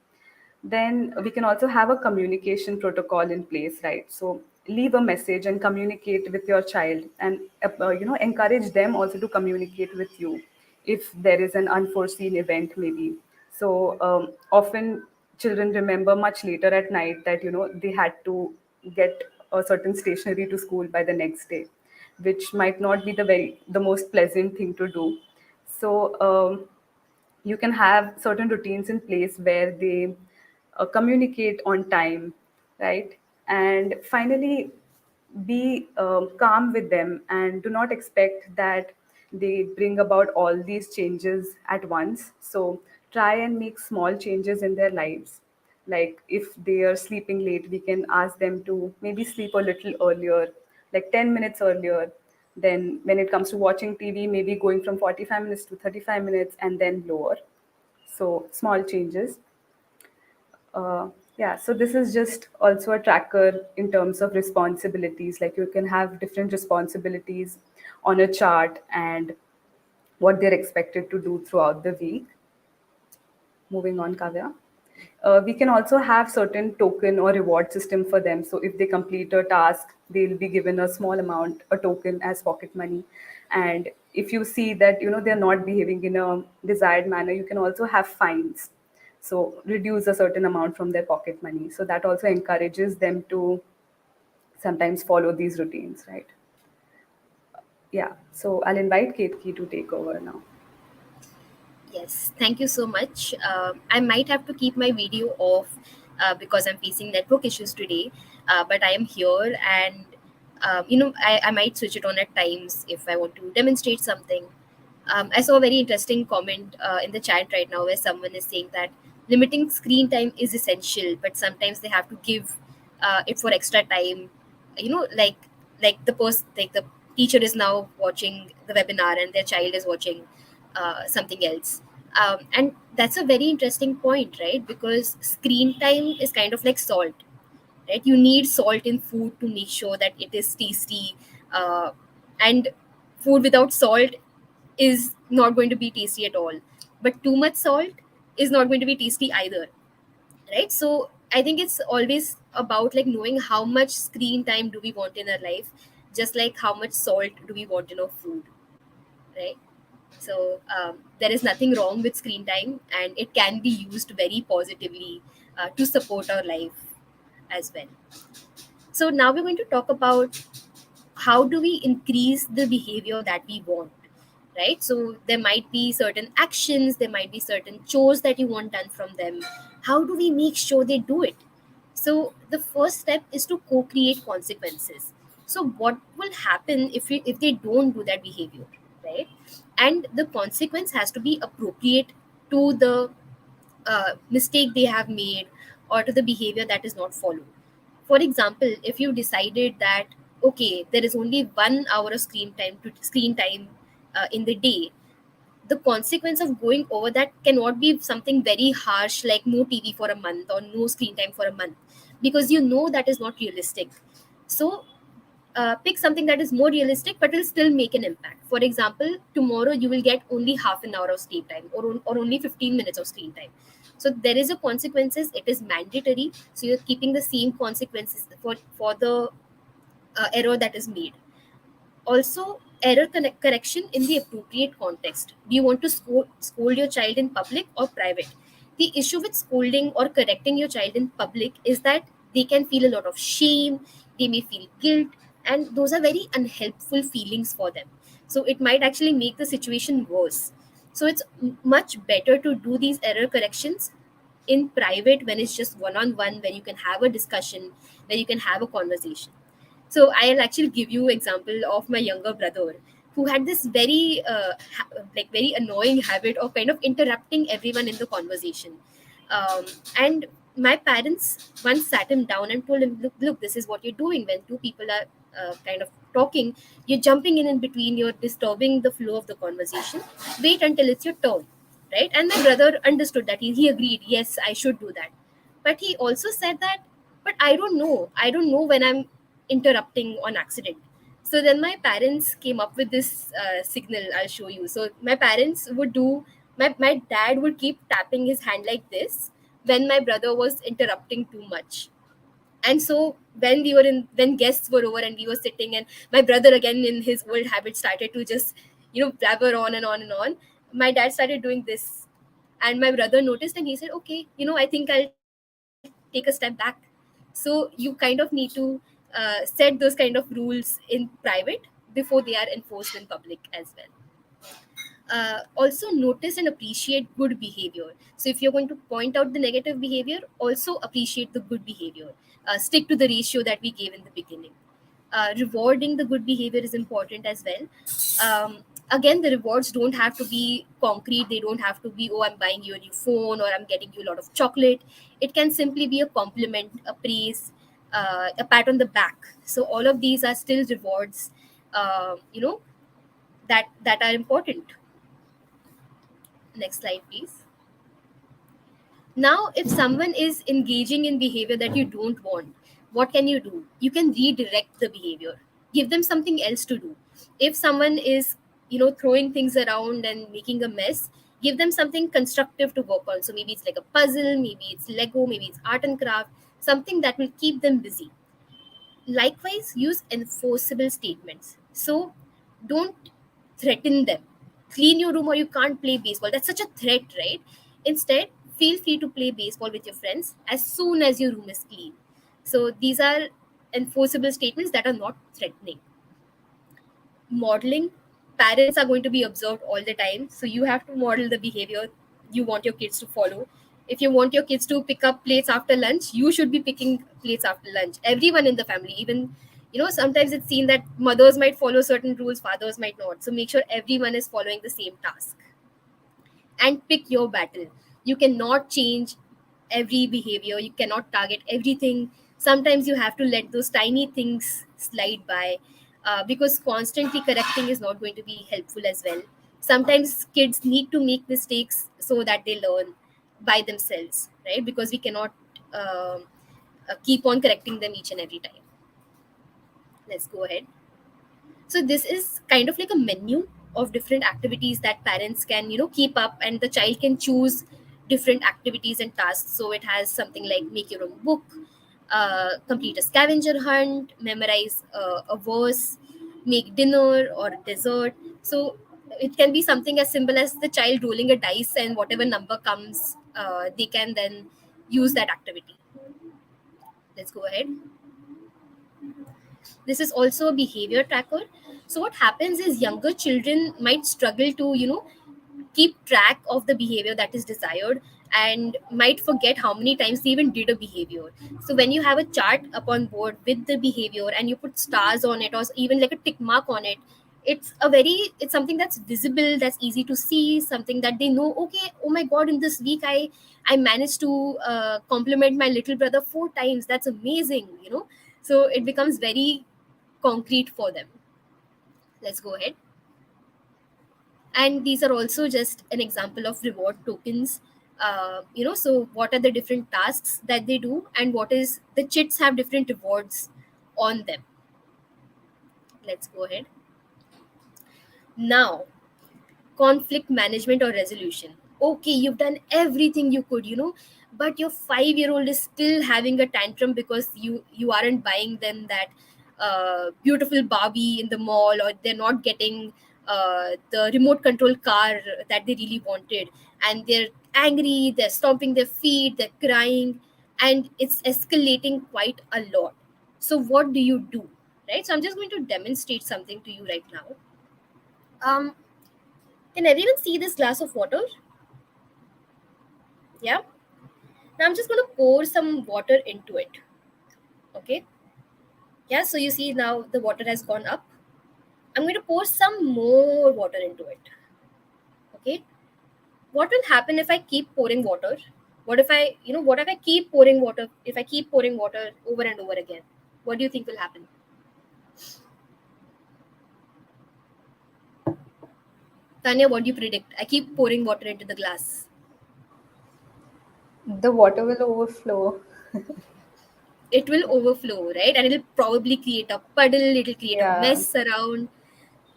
Then we can also have a communication protocol in place, right? So leave a message and communicate with your child, and encourage them also to communicate with you if there is an unforeseen event maybe. So often children remember much later at night that they had to get a certain stationery to school by the next day, which might not be the most pleasant thing to do. So you can have certain routines in place where they communicate on time, right? And finally, be calm with them and do not expect that they bring about all these changes at once. So try and make small changes in their lives. Like if they are sleeping late, we can ask them to maybe sleep a little earlier, like 10 minutes earlier. Then when it comes to watching TV, maybe going from 45 minutes to 35 minutes and then lower. So small changes. Yeah, so this is just also a tracker in terms of responsibilities. Like you can have different responsibilities on a chart and what they're expected to do throughout the week. Moving on, Kavya. We can also have certain token or reward system for them. So if they complete a task, they'll be given a small amount, a token as pocket money. And if you see that they're not behaving in a desired manner, you can also have fines. So reduce a certain amount from their pocket money. So that also encourages them to sometimes follow these routines, right? Yeah. So I'll invite Ketki to take over now. Yes, thank you so much. I might have to keep my video off because I'm facing network issues today, but I am here, and I might switch it on at times if I want to demonstrate something. I saw a very interesting comment in the chat right now where someone is saying that limiting screen time is essential, but sometimes they have to give it for extra time. Like the teacher is now watching the webinar and their child is watching something else. And that's a very interesting point, right? Because screen time is kind of like salt, right? You need salt in food to make sure that it is tasty, and food without salt is not going to be tasty at all, but too much salt is not going to be tasty either, right? So I think it's always about like knowing how much screen time do we want in our life, just like how much salt do we want in our food, right? So there is nothing wrong with screen time, and it can be used very positively to support our life as well. So now we're going to talk about how do we increase the behavior that we want, right? So there might be certain actions, there might be certain chores that you want done from them. How do we make sure they do it? So the first step is to co-create consequences. So what will happen if they don't do that behavior, right? And the consequence has to be appropriate to the mistake they have made or to the behavior that is not followed. For example, if you decided that okay, there is only 1 hour of screen time in the day, the consequence of going over that cannot be something very harsh like no TV for a month or no screen time for a month, because you know that is not realistic. So pick something that is more realistic but will still make an impact. For example, tomorrow you will get only half an hour of screen time, or only 15 minutes of screen time. So there is a consequences, it is mandatory, so you're keeping the same consequences for the error that is made. Also, correction in the appropriate context. Do you want to scold your child in public or private? The issue with scolding or correcting your child in public is that they can feel a lot of shame, they may feel guilt, and those are very unhelpful feelings for them. So it might actually make the situation worse. So it's much better to do these error corrections in private, when it's just one on one, when you can have a discussion, when you can have a conversation. So I'll actually give you example of my younger brother who had this very very annoying habit of kind of interrupting everyone in the conversation. And my parents once sat him down and told him, look, this is what you're doing when two people are kind of talking. You're jumping in between, you're disturbing the flow of the conversation. Wait until it's your turn, right? And my brother understood that. He agreed, yes, I should do that. But he also said that, but I don't know when I'm interrupting on accident. So then my parents came up with this signal. I'll show you. So my parents would do, my dad would keep tapping his hand like this when my brother was interrupting too much. And so when guests were over and we were sitting, and my brother again in his old habit started to just blabber on and on and on, my dad started doing this, and my brother noticed and he said, okay, I think I'll take a step back. So you kind of need to set those kind of rules in private before they are enforced in public as well. Also notice and appreciate good behavior. So if you're going to point out the negative behavior, also appreciate the good behavior. Stick to the ratio that we gave in the beginning. Rewarding the good behavior is important as well. Again, the rewards don't have to be concrete. They don't have to be, oh, I'm buying you a new phone or I'm getting you a lot of chocolate. It can simply be a compliment, a praise, a pat on the back. So all of these are still rewards, uh, you know that are important. Next slide, please. Now, if someone is engaging in behavior that you don't want, what can you do? You can redirect the behavior. Give them something else to do. If someone is, throwing things around and making a mess, give them something constructive to work on. So maybe it's like a puzzle, maybe it's Lego, maybe it's art and craft, something that will keep them busy. Likewise, use enforceable statements. So don't threaten them. Clean your room or you can't play baseball. That's such a threat, right? Instead, feel free to play baseball with your friends as soon as your room is clean. So these are enforceable statements that are not threatening. Modeling, parents are going to be observed all the time, so you have to model the behavior you want your kids to follow. If you want your kids to pick up plates after lunch, you should be picking plates after lunch. Everyone in the family, even sometimes it's seen that mothers might follow certain rules, fathers might not, so make sure everyone is following the same task. And pick your battle. You cannot change every behavior, you cannot target everything. Sometimes you have to let those tiny things slide by, because constantly correcting is not going to be helpful as well. Sometimes kids need to make mistakes so that they learn by themselves, right? Because we cannot keep on correcting them each and every time. Let's go ahead. So this is kind of like a menu of different activities that parents can keep up, and the child can choose different activities and tasks. So it has something like make your own book, complete a scavenger hunt, memorize a verse, make dinner or dessert. So it can be something as simple as the child rolling a dice, and whatever number comes, they can then use that activity. Let's go ahead. This is also a behavior tracker. So what happens is younger children might struggle to keep track of the behavior that is desired, and might forget how many times they even did a behavior. So when you have a chart upon board with the behavior and you put stars on it or even like a tick mark on it, it's something that's visible, that's easy to see, something that they know. Okay, oh my god, in this week I managed to compliment my little brother 4 times. That's amazing. So it becomes very concrete for them. Let's go ahead. And these are also just an example of reward tokens. So what are the different tasks that they do, and what is the chits have different rewards on them. Let's go ahead. Now, conflict management or resolution. Okay, you've done everything you could, but your 5-year-old is still having a tantrum because you aren't buying them that beautiful Barbie in the mall, or they're not getting the remote control car that they really wanted, and they're angry, they're stomping their feet, they're crying, and it's escalating quite a lot. So what do you do? Right, so I'm just going to demonstrate something to you right now. um can everyone see this glass of water? Yeah. Now I'm just going to pour some water into it. Okay. Yeah. So you see now the water has gone up. I'm going to pour some more water into it. Okay. What will happen if I keep pouring water? What if I keep pouring water? If I keep pouring water over and over again, what do you think will happen? Tanya, what do you predict? I keep pouring water into the glass. The water will overflow. it will overflow, right? And it'll probably create a puddle, it'll create a Yeah. mess around.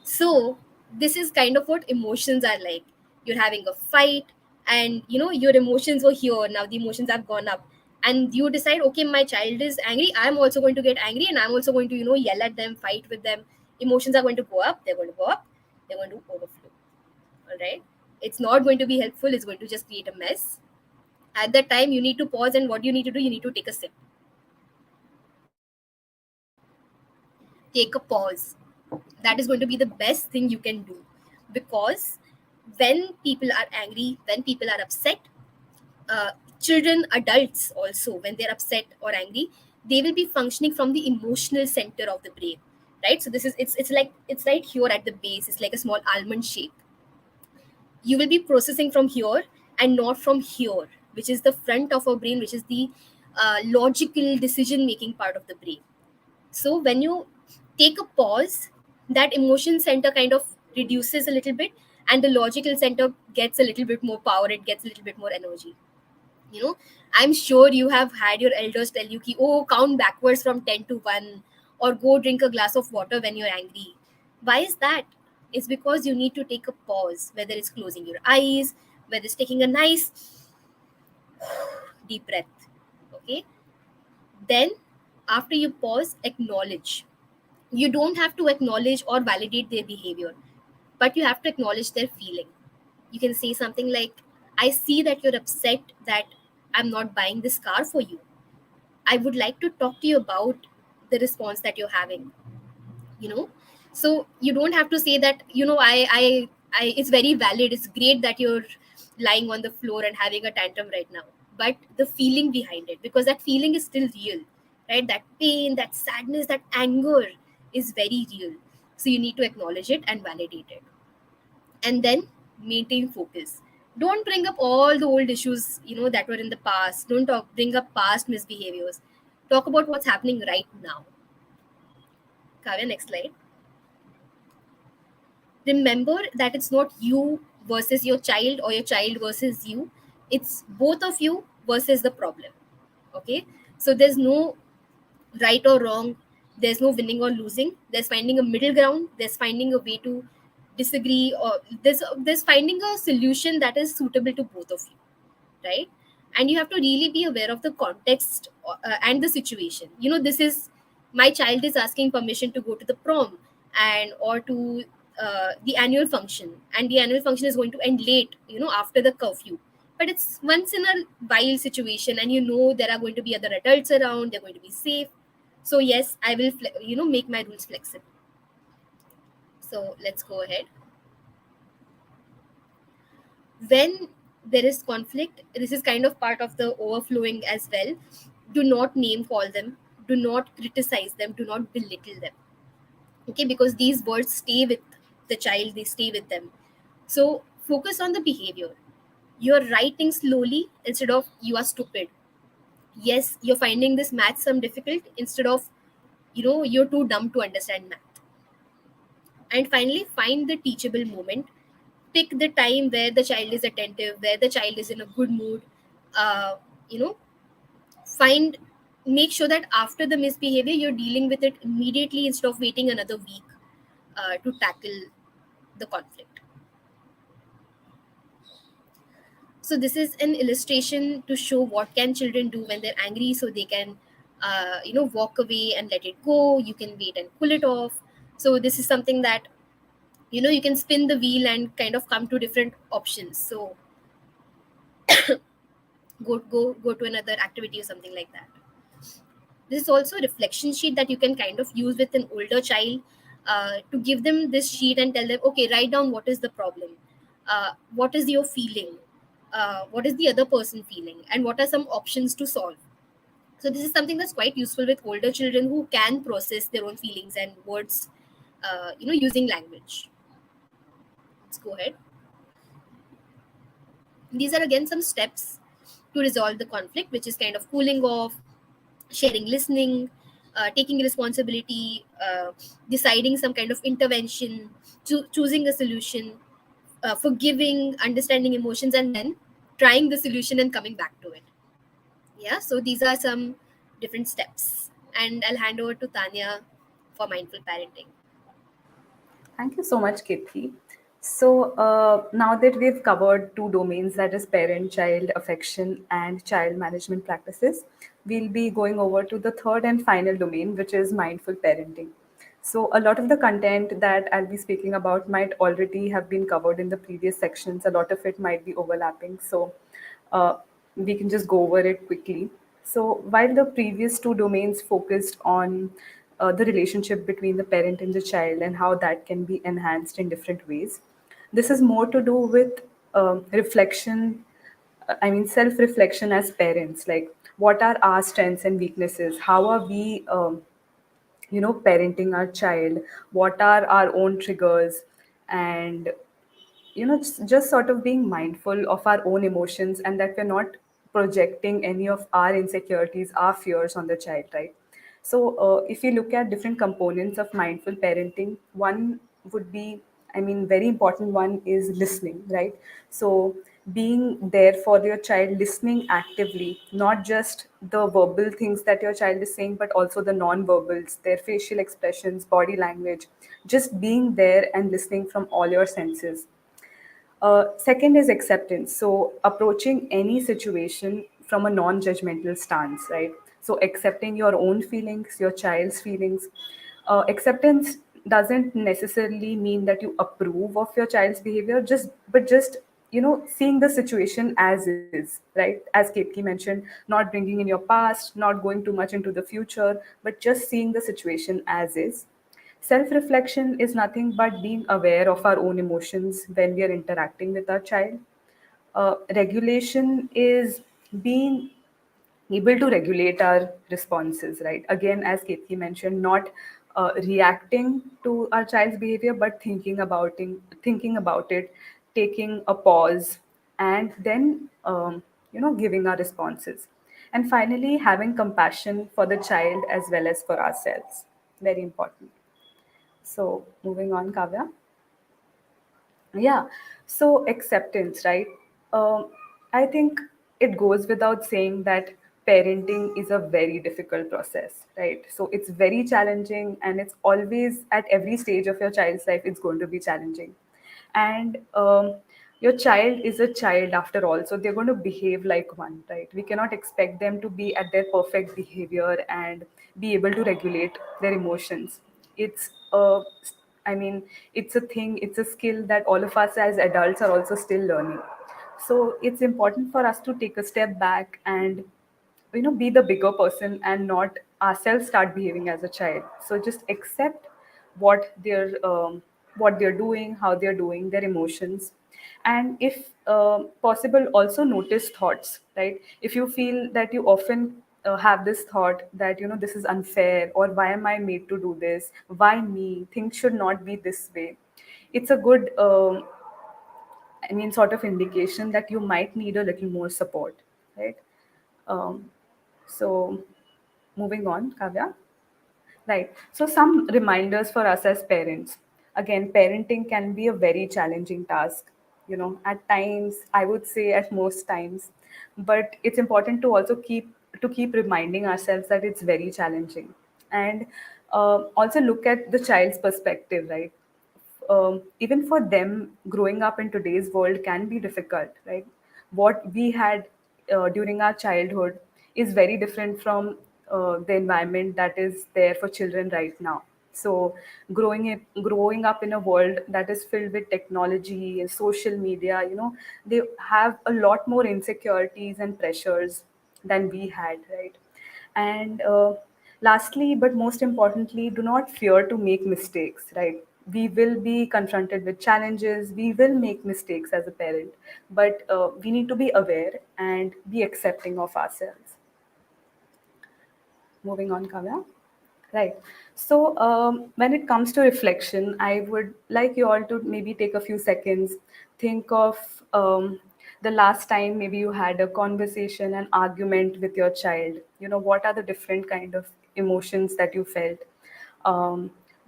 So this is kind of what emotions are like. You're having a fight, and your emotions were here, now the emotions have gone up, and you decide, okay, my child is angry, I'm also going to get angry, and I'm also going to yell at them, fight with them. Emotions are going to go up, they're going to go up, they're going to overflow. All right, it's not going to be helpful, it's going to just create a mess. At that time, you need to pause, and what you need to do, you need to take a sip, take a pause. That is going to be the best thing you can do, because when people are angry, when people are upset, uh, children, adults also, when they're upset or angry, they will be functioning from the emotional center of the brain, right? So this is, it's like, it's right here at the base, it's like a small almond shape. You will be processing from here and not from here, which is the front of our brain, which is the logical decision making part of the brain. So when you take a pause, that emotion center kind of reduces a little bit, and the logical center gets a little bit more power, it gets a little bit more energy. I'm sure you have had your elders tell you ki, oh, count backwards from 10 to 1, or go drink a glass of water when you're angry. Why is that? It's because you need to take a pause, whether it's closing your eyes, whether it's taking a nice deep breath. Okay, then after you pause, acknowledge. You don't have to acknowledge or validate their behavior, but you have to acknowledge their feeling. You can say something like, I see that you're upset that I'm not buying this car for you. I would like to talk to you about the response that you're having. you know so you don't have to say that, I it's very valid, it's great that you're lying on the floor and having a tantrum right now, but the feeling behind it, because that feeling is still real, right? That pain, that sadness, that anger is very real. So you need to acknowledge it and validate it, and then maintain focus. Don't bring up all the old issues that were in the past. Don't bring up past misbehaviors. Talk about what's happening right now. Kavya, next slide. Remember that it's not you versus your child, or your child versus you. It's both of you versus the problem. Okay, so there's no right or wrong, there's no winning or losing, there's finding a middle ground, there's finding a way to disagree, or there's finding a solution that is suitable to both of you, right? And you have to really be aware of the context, and the situation. This is, my child is asking permission to go to the prom, and or to the annual function, and the annual function is going to end late, after the curfew. But it's once in a while situation, and there are going to be other adults around, they're going to be safe. So yes, I will make my rules flexible. So let's go ahead. When there is conflict, this is kind of part of the overflowing as well. Do not name call them, do not criticize them, do not belittle them. Okay, because these words stay with the child, they stay with them. So focus on the behavior. You're writing slowly instead of you are stupid. Yes, you're finding this math sum difficult instead of you're too dumb to understand math. And finally, find the teachable moment. Pick the time where the child is attentive, where the child is in a good mood. uh, you know Find, make sure that after the misbehavior, you're dealing with it immediately instead of waiting another week to tackle the conflict. So this is an illustration to show what can children do when they're angry, so they can walk away and let it go. You can wait and pull it off. So this is something that you can spin the wheel and kind of come to different options. So go to another activity or something like that. This is also a reflection sheet that you can kind of use with an older child, to give them this sheet and tell them, okay, write down what is the problem, what is your feeling, what is the other person feeling, and what are some options to solve. So this is something that's quite useful with older children who can process their own feelings and words, using language. Let's go ahead. These are again some steps to resolve the conflict, which is kind of cooling off, sharing listening, taking responsibility, deciding some kind of intervention, choosing a solution, forgiving, understanding emotions, and then trying the solution and coming back to it. Yeah, so these are some different steps. And I'll hand over to Tanya for mindful parenting. Thank you so much, Kirti. So, now that we've covered two domains, that is parent child affection and child management practices, we'll be going over to the third and final domain, which is mindful parenting. So, a lot of the content that I'll be speaking about might already have been covered in the previous sections, a lot of it might be overlapping. So, uh, we can just go over it quickly. So, while the previous two domains focused on the relationship between the parent and the child and how that can be enhanced in different ways, this is more to do with reflection. I mean, self reflection as parents. Like, what are our strengths and weaknesses? How are we, parenting our child? What are our own triggers? And just sort of being mindful of our own emotions, and that we're not projecting any of our insecurities, our fears on the child, right? So if you look at different components of mindful parenting, one would be, I mean, very important one is listening, right? So being there for your child, listening actively, not just the verbal things that your child is saying, but also the non-verbals, their facial expressions, body language, just being there and listening from all your senses. Second is acceptance. So, approaching any situation from a non judgmental stance, right? So, accepting your own feelings, your child's feelings. Acceptance doesn't necessarily mean that you approve of your child's behavior, just seeing the situation as is, right? As Ketki mentioned, not bringing in your past, not going too much into the future, but just seeing the situation as is. Self reflection is nothing but being aware of our own emotions when we are interacting with our child. Regulation is being able to regulate our responses, right? Again, as Ketki mentioned, not reacting to our child's behavior, but thinking about it, taking a pause, and then giving our responses. And finally, having compassion for the child as well as for ourselves. Very important. So, moving on, Kavya. Yeah. So, acceptance, right? I think it goes without saying that parenting is a very difficult process, right? So, it's very challenging, and it's always at every stage of your child's life, it's going to be challenging. And your child is a child after all, so they're going to behave like one, right? We cannot expect them to be at their perfect behavior and be able to regulate their emotions. It's a I mean, it's a thing, it's a skill that all of us as adults are also still learning. So it's important for us to take a step back and be the bigger person and not ourselves start behaving as a child. So just accept what they're doing, how they're doing, their emotions, and if possible, also notice thoughts. Right? If you feel that you often have this thought that this is unfair, or why am I made to do this? Why me? Things should not be this way. It's a good sort of indication that you might need a little more support, right? Um, so, moving on, Kavya. Right. So, some reminders for us as parents. Again, parenting can be a very challenging task. At times, I would say at most times, but it's important to also keep reminding ourselves that it's very challenging, and also look at the child's perspective, right? Even for them, growing up in today's world can be difficult, right? What we had during our childhood is very different from the environment that is there for children right now. So growing up in a world that is filled with technology and social media, they have a lot more insecurities and pressures than we had, right? And lastly, but most importantly, do not fear to make mistakes, right? We will be confronted with challenges, we will make mistakes as a parent, but we need to be aware and be accepting of ourselves. Moving on, Kavya. Right. So, when it comes to reflection, I would like you all to maybe take a few seconds, think of the last time maybe you had a conversation, an argument with your child. What are the different kind of emotions that you felt?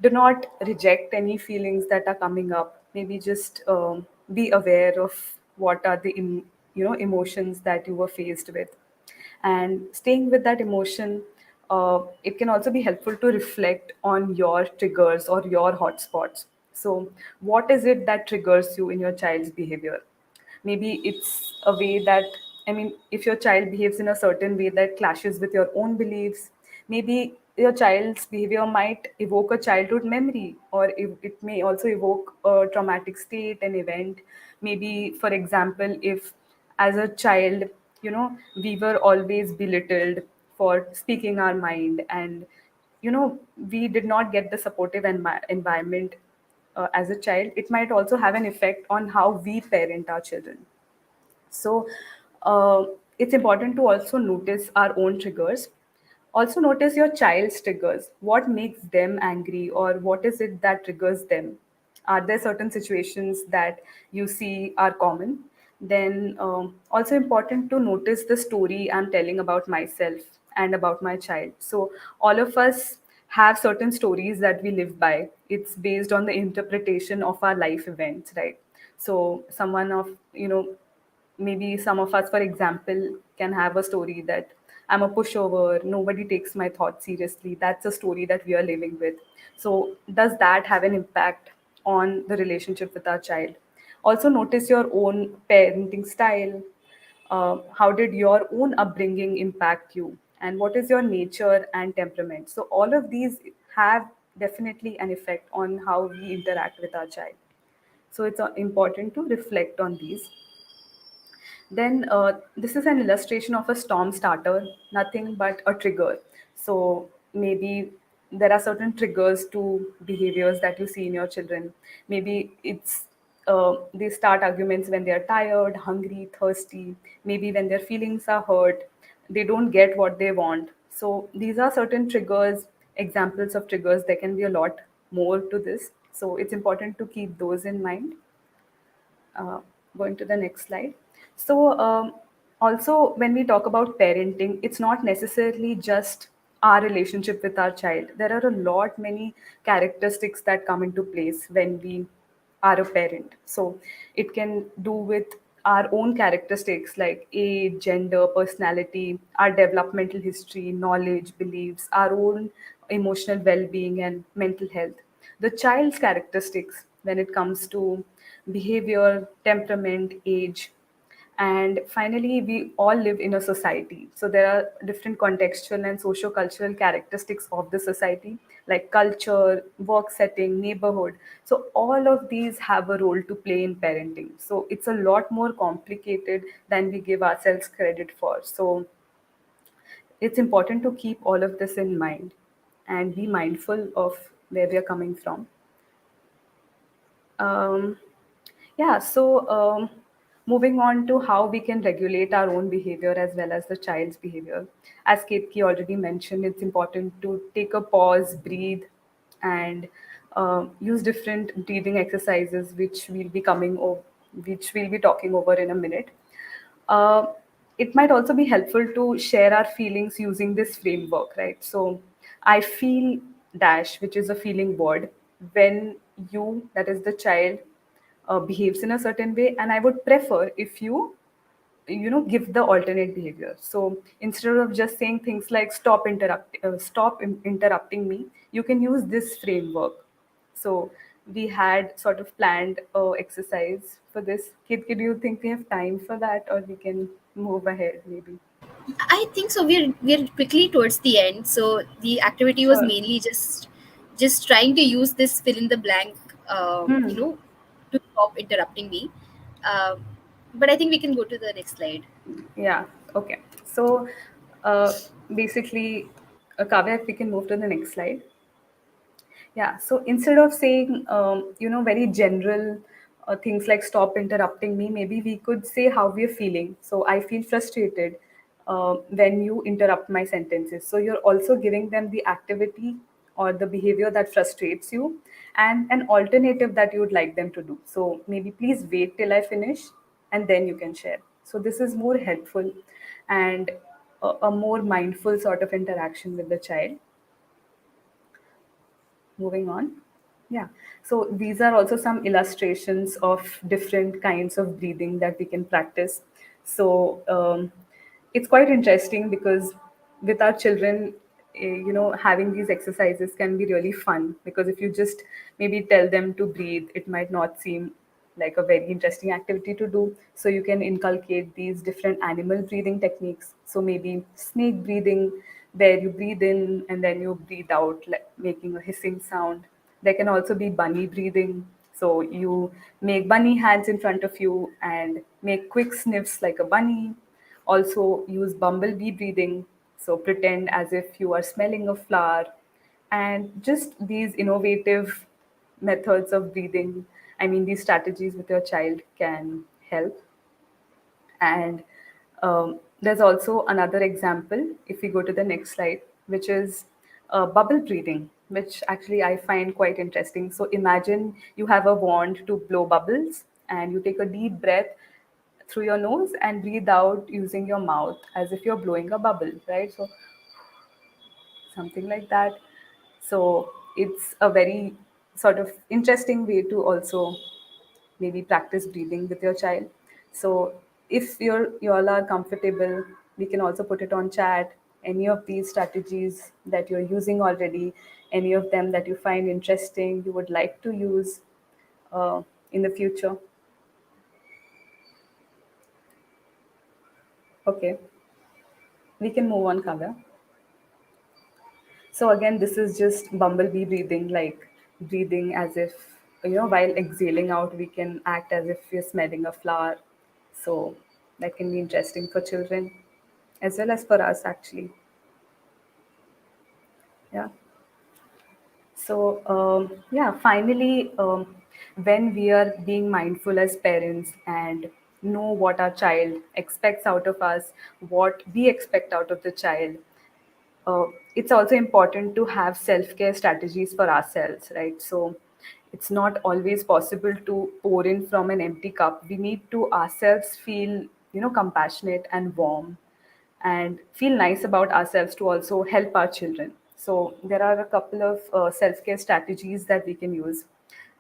Do not reject any feelings that are coming up. Maybe just be aware of what are the emotions that you were faced with, and staying with that emotion, It can also be helpful to reflect on your triggers or your hotspots. So, what is it that triggers you in your child's behavior? Maybe it's a way that, I mean, if your child behaves in a certain way that clashes with your own beliefs, maybe your child's behavior might evoke a childhood memory, or it may also evoke a traumatic state, an event. Maybe, for example, if as a child, we were always belittled for speaking our mind, and we did not get the supportive environment as a child, it might also have an effect on how we parent our children. So it's important to also notice our own triggers. Also notice your child's triggers. What makes them angry, or what is it that triggers them? Are there certain situations that you see are common? Then also important to notice the story I'm telling about myself and about my child. So all of us have certain stories that we live by. It's based on the interpretation of our life events, right? So someone of, maybe some of us, for example, can have a story that I'm a pushover, nobody takes my thoughts seriously. That's a story that we are living with. So does that have an impact on the relationship with our child? Also notice your own parenting style. How did your own upbringing impact you, and what is your nature and temperament? So all of these have definitely an effect on how we interact with our child. So it's important to reflect on these. Then this is an illustration of a storm starter, nothing but a trigger. So maybe there are certain triggers to behaviors that you see in your children. Maybe it's they start arguments when they are tired, hungry, thirsty. Maybe when their feelings are hurt, they don't get what they want. So these are certain triggers, examples of triggers. There can be a lot more to this. So it's important to keep those in mind. uh, Going to the next slide. So, also, when we talk about parenting, it's not necessarily just our relationship with our child. There are a lot many characteristics that come into place when we are a parent. So, it can do with our own characteristics like age, gender, personality, our developmental history, knowledge, beliefs, our own emotional well being, and mental health. The child's characteristics when it comes to behavior, temperament, age. And finally, we all live in a society. So there are different contextual and socio-cultural characteristics of the society, like culture, work setting, neighborhood. So all of these have a role to play in parenting. So it's a lot more complicated than we give ourselves credit for. So it's important to keep all of this in mind and be mindful of where we are coming from. Um, Yeah, so moving on to how we can regulate our own behavior as well as the child's behavior. As Ketki already mentioned, it's important to take a pause, breathe, and use different breathing exercises, which we'll be talking over in a minute. Uh, it might also be helpful to share our feelings using this framework, right? So, I feel dash, which is a feeling word, when you, that is the child, behaves in a certain way, and I would prefer if you give the alternate behavior. So instead of just saying things like interrupting me, you can use this framework. So we had sort of planned a exercise for this. Kid, do you think we have time for that, or we can move ahead maybe? I think so. We're quickly towards the end. So the activity was Sure. mainly just trying to use this fill in the blank, Hmm. to stop interrupting me. Um, but I think we can go to the next slide. Yeah. Okay. So uh, basically, Kavya, if we can move to the next slide. Yeah, so instead of saying, very general things like stop interrupting me, maybe we could say how we're feeling. So I feel frustrated when you interrupt my sentences. So you're also giving them the activity or the behavior that frustrates you and an alternative that you would like them to do. So maybe please wait till I finish and then you can share. So this is more helpful and a more mindful sort of interaction with the child. Moving on. Yeah. So these are also some illustrations of different kinds of breathing that we can practice. So it's quite interesting because with our children, having these exercises can be really fun, because if you just maybe tell them to breathe, it might not seem like a very interesting activity to do. So you can inculcate these different animal breathing techniques. So maybe snake breathing, where you breathe in and then you breathe out, like making a hissing sound. There can also be bunny breathing. So you make bunny hands in front of you and make quick sniffs like a bunny. Also use bumblebee breathing. So pretend as if you are smelling a flower. And just these innovative methods of breathing, I mean, these strategies with your child can help. And there's also another example, if we go to the next slide, which is bubble breathing, which actually I find quite interesting. So imagine you have a wand to blow bubbles, and you take a deep breath through your nose and breathe out using your mouth as if you're blowing a bubble, right? So something like that. So it's a very sort of interesting way to also maybe practice breathing with your child. So if you all are comfortable, we can also put it on chat. Any of these strategies that you're using already, any of them that you find interesting, you would like to use uh, in the future. Okay, we can move on, Kavya. So again, this is just bumblebee breathing, like breathing as if, while exhaling out, we can act as if we're smelling a flower. So that can be interesting for children as well as for us, actually. Yeah. So, yeah, finally, when we are being mindful as parents and know what our child expects out of us, what we expect out of the child, uh, it's also important to have self-care strategies for ourselves, right? So it's not always possible to pour in from an empty cup. We need to ourselves feel, compassionate and warm, and feel nice about ourselves to also help our children. So there are a couple of self-care strategies that we can use.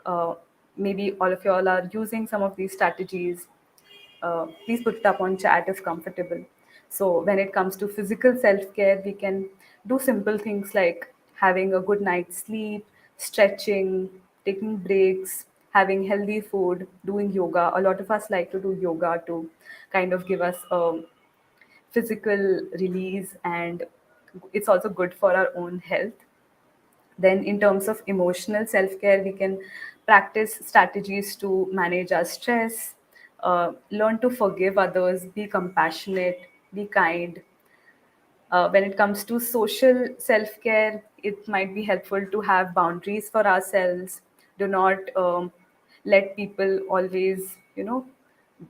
uh, Maybe all of you all are using some of these strategies. Please put it up on chat if comfortable. So, when it comes to physical self care, we can do simple things like having a good night's sleep, stretching, taking breaks, having healthy food, doing yoga. A lot of us like to do yoga to kind of give us a physical release, and it's also good for our own health. Then, in terms of emotional self care, we can practice strategies to manage our stress, learn to forgive others, be compassionate, be kind. When it comes to social self care, it might be helpful to have boundaries for ourselves. Do not let people always,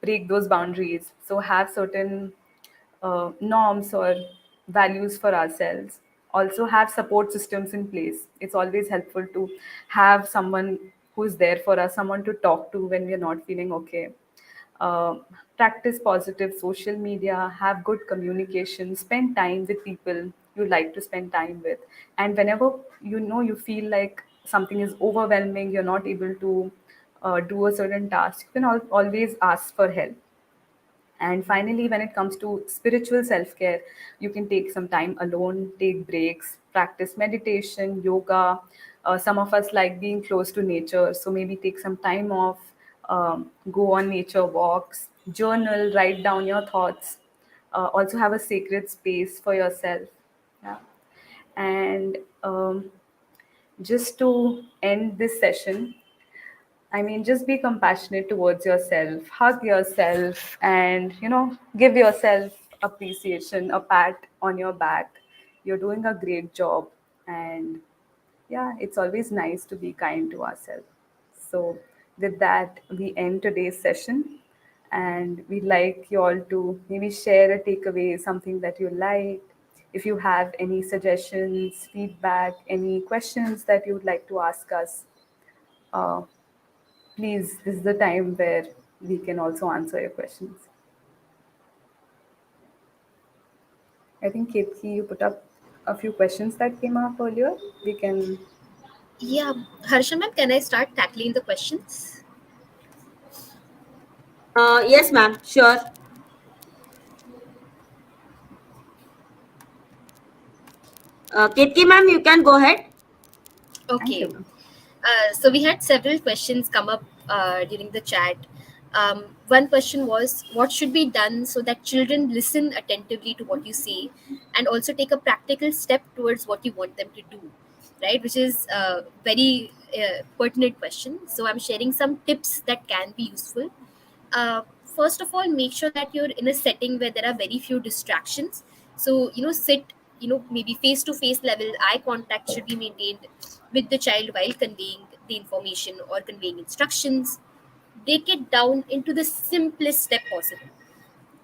break those boundaries. So, have certain norms or values for ourselves. Also, have support systems in place. It's always helpful to have someone who's there for us, someone to talk to when we're not feeling okay. uh, Practice positive social media, have good communication, spend time with people you like to spend time with. And whenever you feel like something is overwhelming, you're not able to do a certain task, you can always ask for help. And finally, when it comes to spiritual self care, you can take some time alone, take breaks, practice meditation, yoga. Some of us like being close to nature, so maybe take some time off, go on nature walks, journal, write down your thoughts. Also, have a sacred space for yourself. Yeah. And just to end this session, I mean, just be compassionate towards yourself, hug yourself, and give yourself appreciation, a pat on your back. You're doing a great job, and yeah, it's always nice to be kind to ourselves. So, with that, we end today's session, and we'd like you all to maybe share a takeaway, something that you liked. If you have any suggestions, feedback, any questions that you would like to ask us, uh, please, this is the time where we can also answer your questions. I think, Ketki, you put up a few questions that came up earlier. We can. Yeah, Harsha ma'am, can I start tackling the questions? Yes, ma'am. Sure. Ketki ma'am, you can go ahead. Thank Okay. you. So we had several questions come up during the chat. One question was, what should be done so that children listen attentively to what you say and also take a practical step towards what you want them to do, right? Which is a very pertinent question. So I'm sharing some tips that can be useful. First of all, make sure that you're in a setting where there are very few distractions. So, sit, maybe face to face level, eye contact should be maintained with the child while conveying the information or conveying instructions. Break it down into the simplest step possible,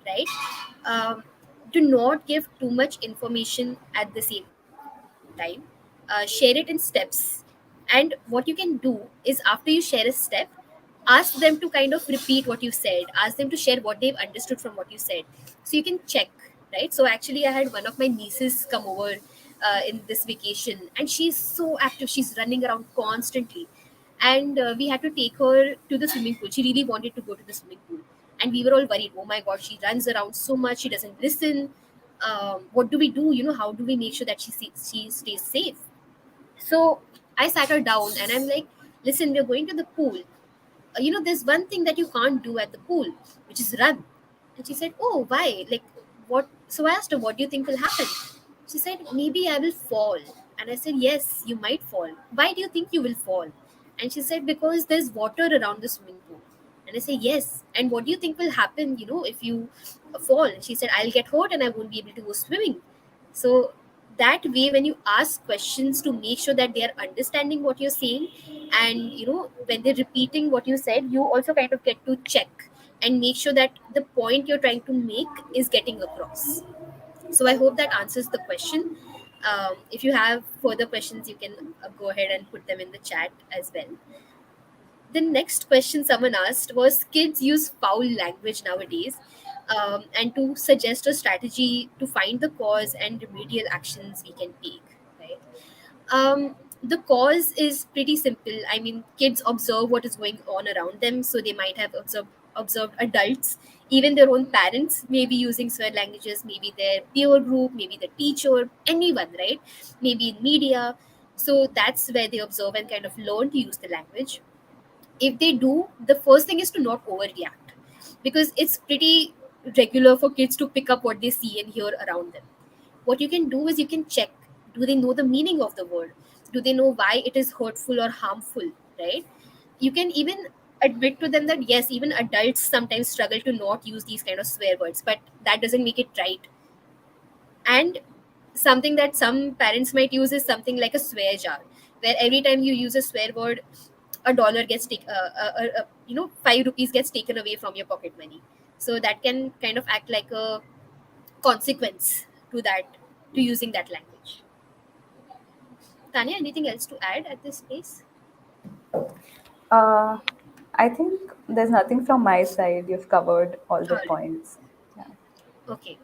right? Um, do not give too much information at the same time. Share it in steps. And what you can do is, after you share a step, ask them to kind of repeat what you said, ask them to share what they've understood from what you said, so you can check, right? So actually, I had one of my nieces come over in this vacation, and she's so active, she's running around constantly. And we had to take her to the swimming pool. She really wanted to go to the swimming pool, and we were all worried, oh my god, she runs around so much, she doesn't listen. What do we do? How do we make sure that she stays safe? So I sat her down and I'm like, listen, we're going to the pool. There's one thing that you can't do at the pool, which is run. And she said, oh, why? Like, what? So I asked her, what do you think will happen? She said, maybe I will fall. And I said, yes, you might fall. Why do you think you will fall? And she said, because there's water around the swimming pool. And I said, yes. And what do you think will happen, if you fall? And she said, I'll get hurt and I won't be able to go swimming. So that way, when you ask questions to make sure that they are understanding what you're saying, and when they're repeating what you said, you also kind of get to check and make sure that the point you're trying to make is getting across. So I hope that answers the question. If you have further questions, you can go ahead and put them in the chat as well. The next question someone asked was, kids use foul language nowadays, and to suggest a strategy to find the cause and remedial actions we can take, right? The cause is pretty simple. I mean, kids observe what is going on around them, so they might have observed adults, even their own parents, maybe using swear languages, maybe their peer group, maybe the teacher, anyone, right? Maybe in media. So that's where they observe and kind of learn to use the language. If they do, the first thing is to not overreact, because it's pretty regular for kids to pick up what they see and hear around them. What you can do is you can check, do they know the meaning of the word? Do they know why it is hurtful or harmful, right? You can even admit to them that yes, even adults sometimes struggle to not use these kind of swear words, but that doesn't make it right. And something that some parents might use is something like a swear jar, where every time you use a swear word, $1 gets taken, 5 rupees gets taken away from your pocket money. So that can kind of act like a consequence to that, to using that language. Tanya, anything else to add at this place? Uh, I think there's nothing from my side. You've covered all the All right. points. Yeah. Okay.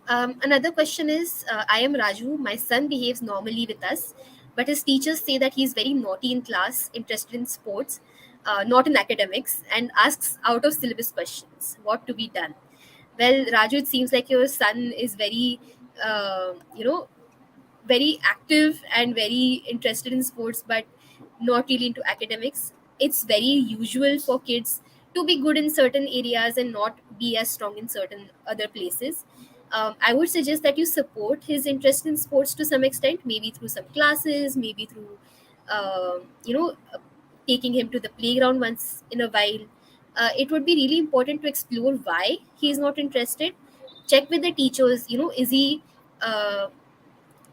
Another question is, I am Raju. My son behaves normally with us, but his teachers say that he's very naughty in class, interested in sports, not in academics, and asks out of syllabus questions. What to be done? Well, Raju, it seems like your son is very, uh, you know, very active and very interested in sports, but not really into academics. It's very usual for kids to be good in certain areas and not be as strong in certain other places. I would suggest that you support his interest in sports to some extent, maybe through some classes, maybe through, uh, you know, uh, taking him to the playground once in a while. It would be really important to explore why he is not interested. Check with the teachers, uh,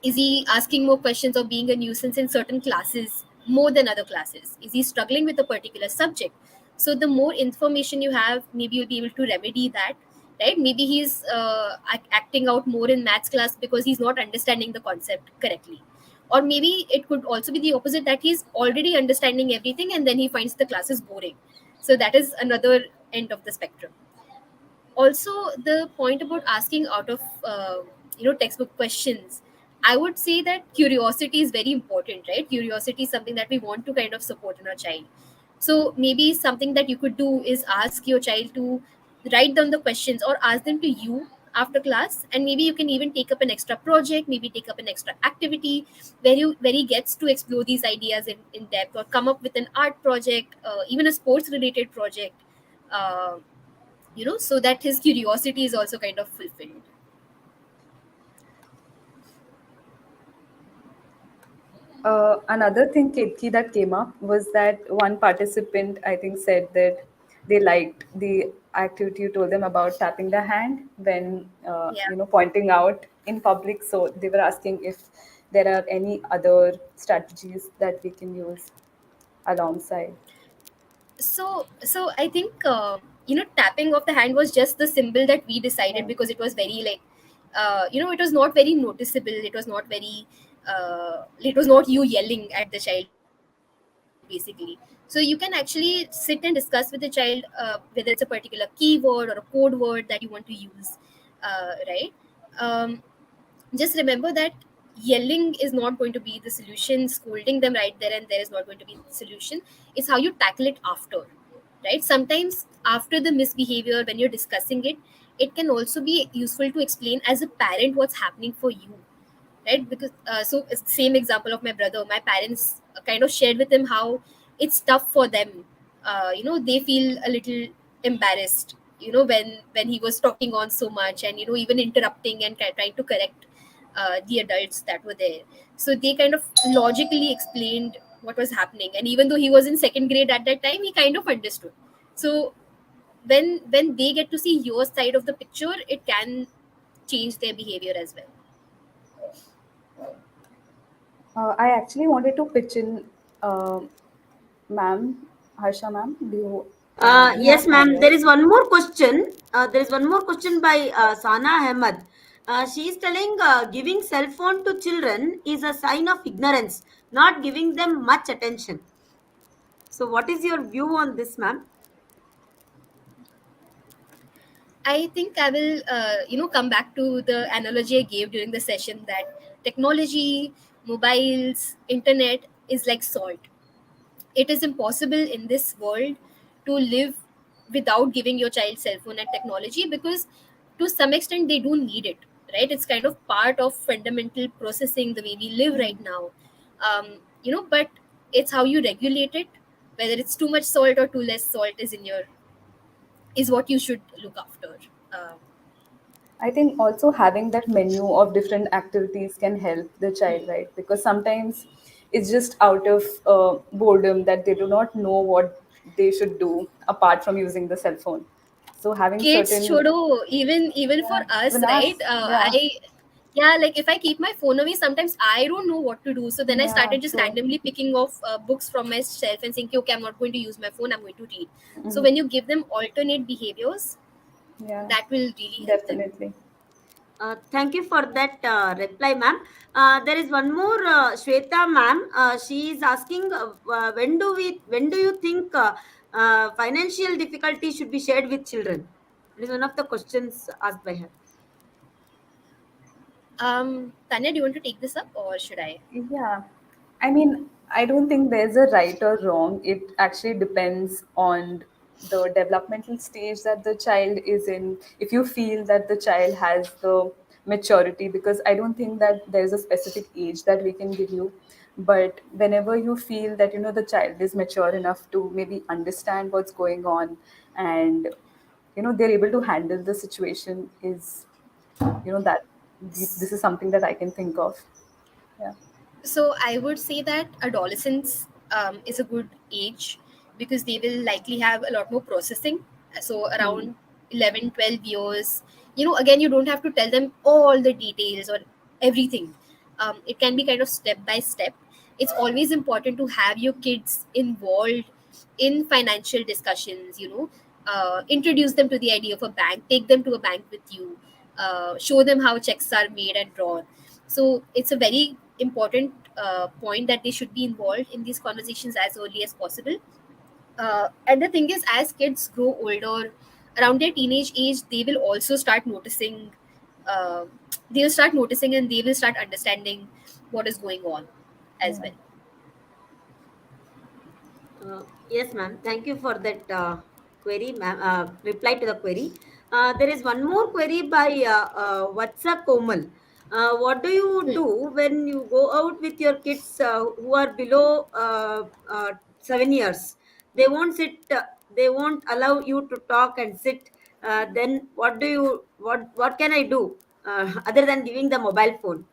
is he asking more questions or being a nuisance in certain classes more than other classes? Is he struggling with a particular subject? So the more information you have, maybe you'll be able to remedy that, right? Maybe he's acting out more in maths class because he's not understanding the concept correctly. Or maybe it could also be the opposite, that he's already understanding everything and then he finds the classes boring. So that is another end of the spectrum. Also, the point about asking out of textbook questions, I would say that curiosity is very important, right? Curiosity is something that we want to kind of support in our child. So maybe something that you could do is ask your child to write down the questions or ask them to you after class, and maybe you can even take up an extra project, maybe take up an extra activity where he gets to explore these ideas in depth, or come up with an art project, even a sports related project, uh, so that his curiosity is also kind of fulfilled. Another thing, Ketki, that came up was that one participant, I think, said that they liked the activity you told them about tapping the hand when, Yeah. pointing out in public. So they were asking if there are any other strategies that we can use alongside. So I think, tapping of the hand was just the symbol that we decided, Yeah. because it was very like, it was not very noticeable, it was not very, it was not you yelling at the child basically. So you can actually sit and discuss with the child, whether it's a particular keyword or a code word that you want to use, right. um, just remember that yelling is not going to be the solution, scolding them right there and there is not going to be the solution. It's how you tackle it after, right? Sometimes after the misbehavior, when you're discussing it, it can also be useful to explain as a parent what's happening for you, right? Because so it's the same example of my brother. My parents kind of shared with him how it's tough for them. They feel a little embarrassed, when he was talking on so much, and even interrupting and trying to correct the adults that were there. So they kind of logically explained what was happening, and even though he was in second grade at that time, he kind of understood. So when they get to see your side of the picture, it can change their behavior as well. I actually wanted to pitch in, uh, ma'am, Harsha ma'am. You Yes, have hand, ma'am. There right? is one more question. There is one more question by Sana Ahmed. She is telling giving cell phone to children is a sign of ignorance, not giving them much attention. So, what is your view on this, ma'am? I think I will, come back to the analogy I gave during the session, that technology, mobiles, internet is like salt. It is impossible in this world to live without giving your child cell phone and technology, because to some extent they do need it, right? It's kind of part of fundamental processing the way we live right now. But it's how you regulate it, whether it's too much salt or too less salt is what you should look after. Um, I think also having that menu of different activities can help the child, right? Because sometimes it's just out of boredom that they do not know what they should do apart from using the cell phone. So having Kids certain, chodo, even for yeah, us, even right? us, yeah, I Yeah, like if I keep my phone away, sometimes I don't know what to do, so then I yeah, started just true. randomly picking off books from my shelf and saying, okay, I'm not going to use my phone, I'm going to read. So Mhm. when you give them alternate behaviors, Yeah, that will really help them. definitely. Thank you for that reply, ma'am. There is one more, Shweta, ma'am. She is asking, when do you think financial difficulty should be shared with children? It is one of the questions asked by her. Tanya, do you want to take this up or should I? Yeah. I mean, I don't think there's a right or wrong. It actually depends on the developmental stage that the child is in. If you feel that the child has the maturity, because I don't think that there's a specific age that we can give you. But whenever you feel that, the child is mature enough to maybe understand what's going on, and, they're able to handle the situation, is, that this is something that I can think of. Yeah. So I would say that adolescence is a good age, because they will likely have a lot more processing. So Hmm. around 11, 12 years, again, you don't have to tell them all the details or everything. It can be kind of step by step. It's always important to have your kids involved in financial discussions, introduce them to the idea of a bank, take them to a bank with you, show them how checks are made and drawn. So it's a very important point that they should be involved in these conversations as early as possible. And the thing is, as kids grow older, around their teenage age, they will also start noticing. Uh, they will start noticing, and they will start understanding what is going on as Yeah. well. Yes, ma'am. Thank you for that query, ma'am. Reply to the query. There is one more query by Vatsa Komal. What do you Hmm. do when you go out with your kids who are below 7 years? They won't sit. They won't allow you to talk and sit. Then what do you? What can I do other than giving the mobile phone?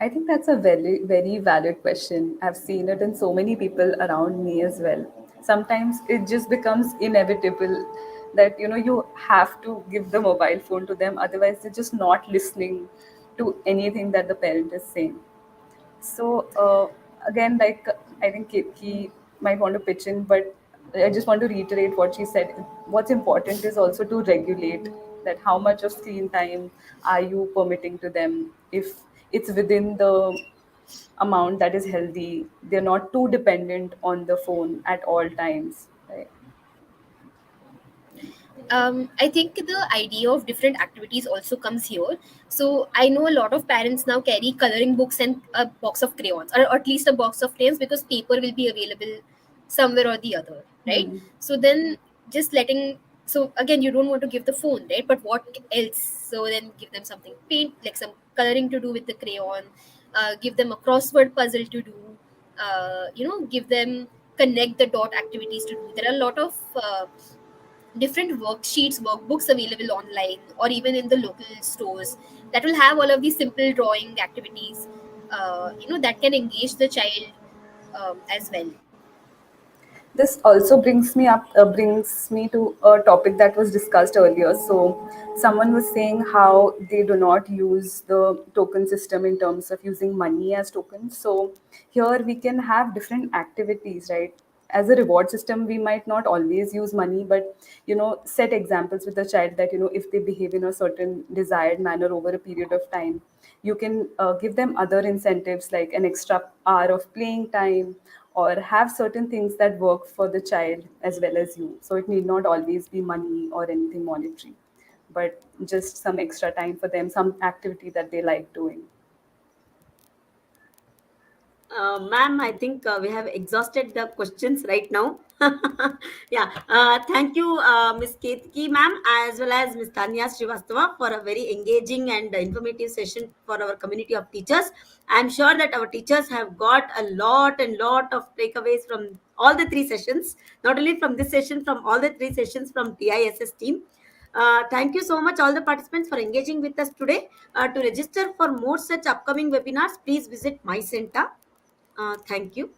I think that's a very, very valid question. I've seen it in so many people around me as well. Sometimes it just becomes inevitable that you have to give the mobile phone to them, otherwise they're just not listening to anything that the parent is saying. So again, like I think he might want to pitch in, but I just want to reiterate what she said. What's important is also to regulate that how much of screen time are you permitting to them. If it's within the amount that is healthy, they're not too dependent on the phone at all times. Right? I think the idea of different activities also comes here. So I know a lot of parents now carry coloring books and a box of crayons, or at least a box of crayons, because paper will be available somewhere or the other, right? Hmm. So then just letting, so again, you don't want to give the phone, right? But what else? So then give them something paint, like some coloring to do with the crayon, give them a crossword puzzle to do, give them connect the dot activities to do. There are a lot of different worksheets, workbooks available online or even in the local stores that will have all of these simple drawing activities, that can engage the child as well. This also brings me to a topic that was discussed earlier. So, someone was saying how they do not use the token system in terms of using money as tokens. So, here we can have different activities, right? As a reward system, we might not always use money, but set examples with the child that if they behave in a certain desired manner over a period of time, you can give them other incentives like an extra hour of playing time, or have certain things that work for the child as well as you. So it need not always be money or anything monetary, but just some extra time for them, some activity that they like doing. Ma'am, I think we have exhausted the questions right now. Yeah, thank you, Ms. Ketki, ma'am, as well as Ms. Tanya Srivastava for a very engaging and informative session for our community of teachers. I'm sure that our teachers have got a lot and lot of takeaways from all the three sessions, not only from this session, from all the three sessions from TISS team. Thank you so much, all the participants, for engaging with us today. To register for more such upcoming webinars, please visit my center. Thank you.